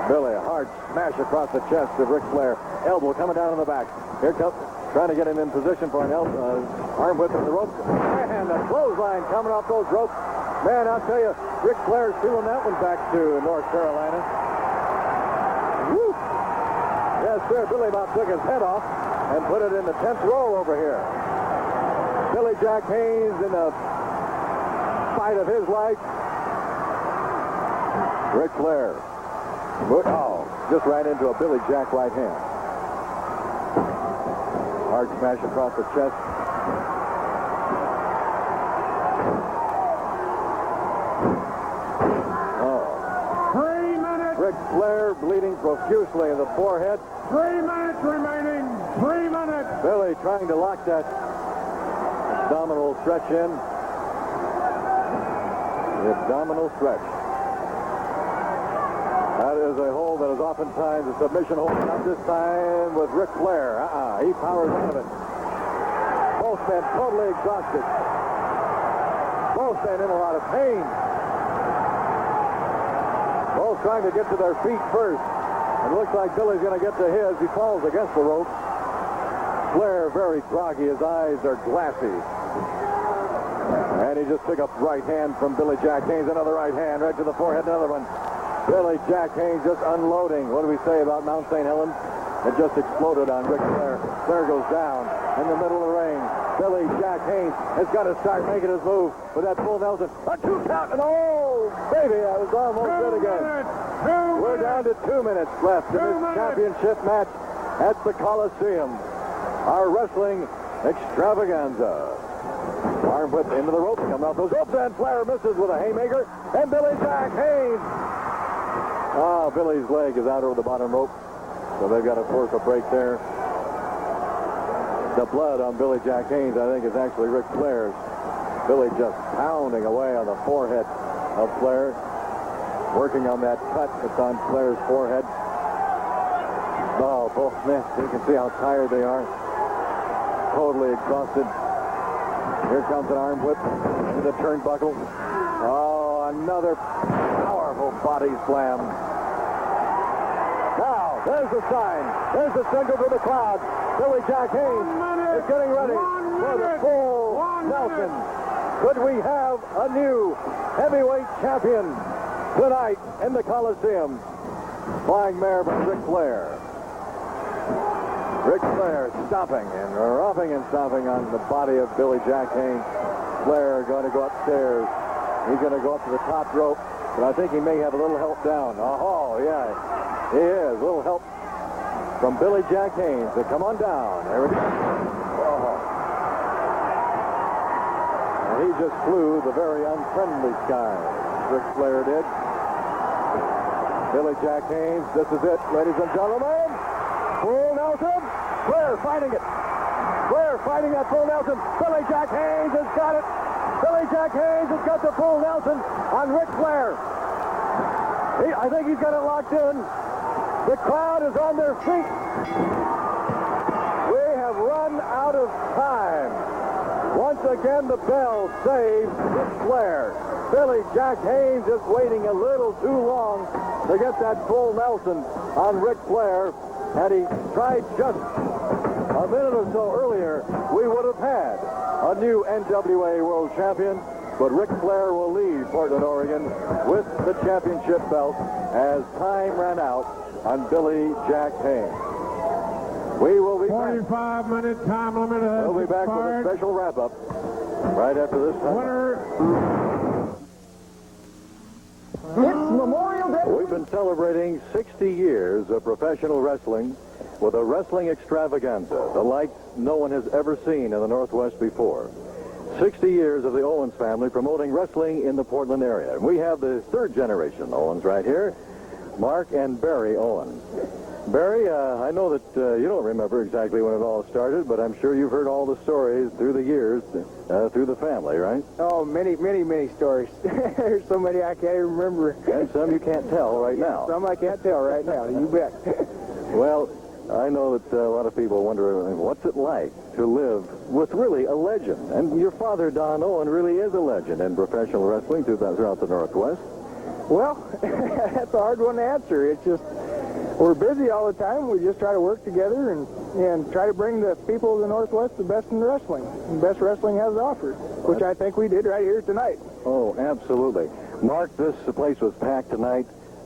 Billy, a hard smash across the chest of Ric Flair. Elbow coming down in the back. Here comes, trying to get him in position for an arm whip in the ropes. And a clothesline coming off those ropes. Man, I'll tell you, Ric Flair's feeling that one back to North Carolina. Woo! Yes, sir. Billy about took his head off and put it in the 10th row over here. Billy Jack Haynes in a fight of his life. Ric Flair. Oh, just ran into a Billy Jack right hand. Hard smash across the chest. Oh. 3 minutes. Ric Flair bleeding profusely in the forehead. 3 minutes remaining. 3 minutes. Billy trying to lock that abdominal stretch in. The abdominal stretch. That is a hold that is oftentimes a submission hold. Not this time with Ric Flair. He powers out of it. Both men totally exhausted. Both men in a lot of pain. Both trying to get to their feet first. It looks like Billy's going to get to his. He falls against the rope. Flair very groggy. His eyes are glassy. And he just took a right hand from Billy Jack Haynes. Another right hand right to the forehead. Another one. Billy Jack Haynes just unloading. What do we say about Mount St. Helens? It just exploded on Ric Flair. Flair goes down in the middle of the ring. Billy Jack Haynes has got to start making his move with that full Nelson. A 2 count, and oh, baby, I was almost it again. We're down to 2 minutes left in this championship match at the Coliseum. Our wrestling extravaganza. Arm whip into the ropes, coming off those ropes, and Flair misses with a haymaker, and Billy Jack Haynes. Oh, Billy's leg is out over the bottom rope, so they've got to force a break there. The blood on Billy Jack Haynes, I think, is actually Ric Flair's. Billy just pounding away on the forehead of Flair, working on that cut that's on Flair's forehead. Oh, both men, you can see how tired they are. Totally exhausted. Here comes an arm whip into the turnbuckle. Oh, another powerful body slam. Now, there's the sign. There's the signal to the crowd. Billy Jack Haynes is getting ready for the full Nelson. Could we have a new heavyweight champion tonight in the Coliseum? Flying mare by Ric Flair. Ric Flair stomping and roughing and stomping on the body of Billy Jack Haynes. Flair going to go upstairs. He's going to go up to the top rope, but I think he may have a little help down. Oh, yeah, he is. A little help from Billy Jack Haynes to come on down. There we go. Oh. And he just flew the very unfriendly sky. Ric Flair did. Billy Jack Haynes, this is it, ladies and gentlemen. Full Nelson. Flair fighting it. Flair fighting that full Nelson. Billy Jack Haynes has got it. Billy Jack Haynes has got the full Nelson on Ric Flair. I think he's got it locked in. The crowd is on their feet. We have run out of time. Once again, the bell saves Ric Flair. Billy Jack Haynes is waiting a little too long to get that full Nelson on Ric Flair. Had he tried just a minute or so earlier, we would have had a new NWA World Champion. But Ric Flair will leave Portland, Oregon with the championship belt as time ran out on Billy Jack Haynes. We will be 45-minute time limit. We'll be back with a special wrap-up right after this time. It's Memorial Day. We've been celebrating 60 years of professional wrestling with a wrestling extravaganza, the like no one has ever seen in the Northwest before. 60 years of the Owens family promoting wrestling in the Portland area. And we have the third generation Owens right here, Mark and Barry Owens. Barry, I know that you don't remember exactly when it all started, but I'm sure you've heard all the stories through the years, through the family, right? Oh, many stories. There's so many I can't even remember. And some you can't tell right now. Some I can't tell right now, you bet. Well, I know that a lot of people wonder, what's it like to live with really a legend? And your father, Don Owen, really is a legend in professional wrestling throughout the Northwest. Well, that's a hard one to answer. It's just, we're busy all the time. We just try to work together and try to bring the people of the Northwest the best in wrestling. The best wrestling has to offer, which I think we did right here tonight. Oh, absolutely. Mark, this place was packed tonight.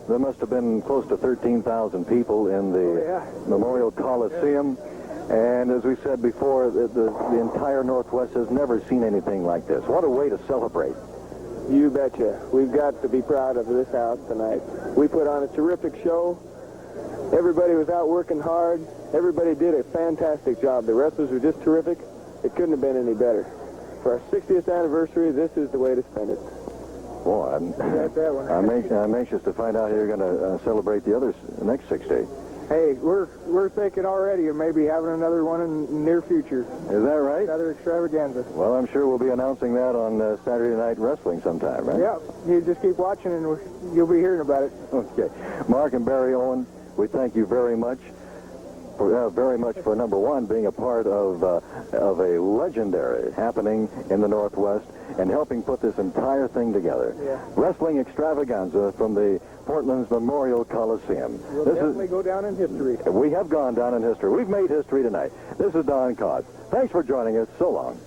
There must have been close to 13,000 people in the Memorial Coliseum. And as we said before, the entire Northwest has never seen anything like this. What a way to celebrate. You betcha. We've got to be proud of this house tonight. We put on a terrific show. Everybody was out working hard. Everybody did a fantastic job. The wrestlers were just terrific. It couldn't have been any better. For our 60th anniversary, this is the way to spend it. Boy, I'm anxious to find out how you're going to celebrate the next 60. Hey, we're thinking already of maybe having another one in the near future. Is that right? Another extravaganza. Well, I'm sure we'll be announcing that on Saturday Night Wrestling sometime, right? Yeah, you just keep watching and you'll be hearing about it. Okay. Mark and Barry Owen, we thank you very much very much for number one being a part of a legendary happening in the Northwest and helping put this entire thing together. Yeah. Wrestling extravaganza from the Portland's Memorial Coliseum. We'll definitely go down in history. We have gone down in history. We've made history tonight. This is Don Codd. Thanks for joining us. So long.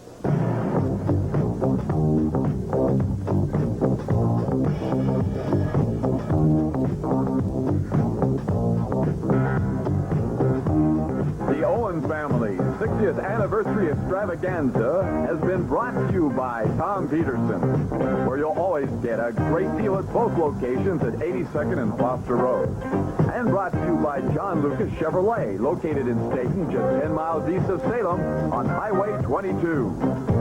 The Owens family's 60th anniversary extravaganza has been brought to you by Tom Peterson, where you'll always get a great deal at both locations at 82nd and Foster Road. And brought to you by John Lucas Chevrolet, located in Stayton, just 10 miles east of Salem on Highway 22.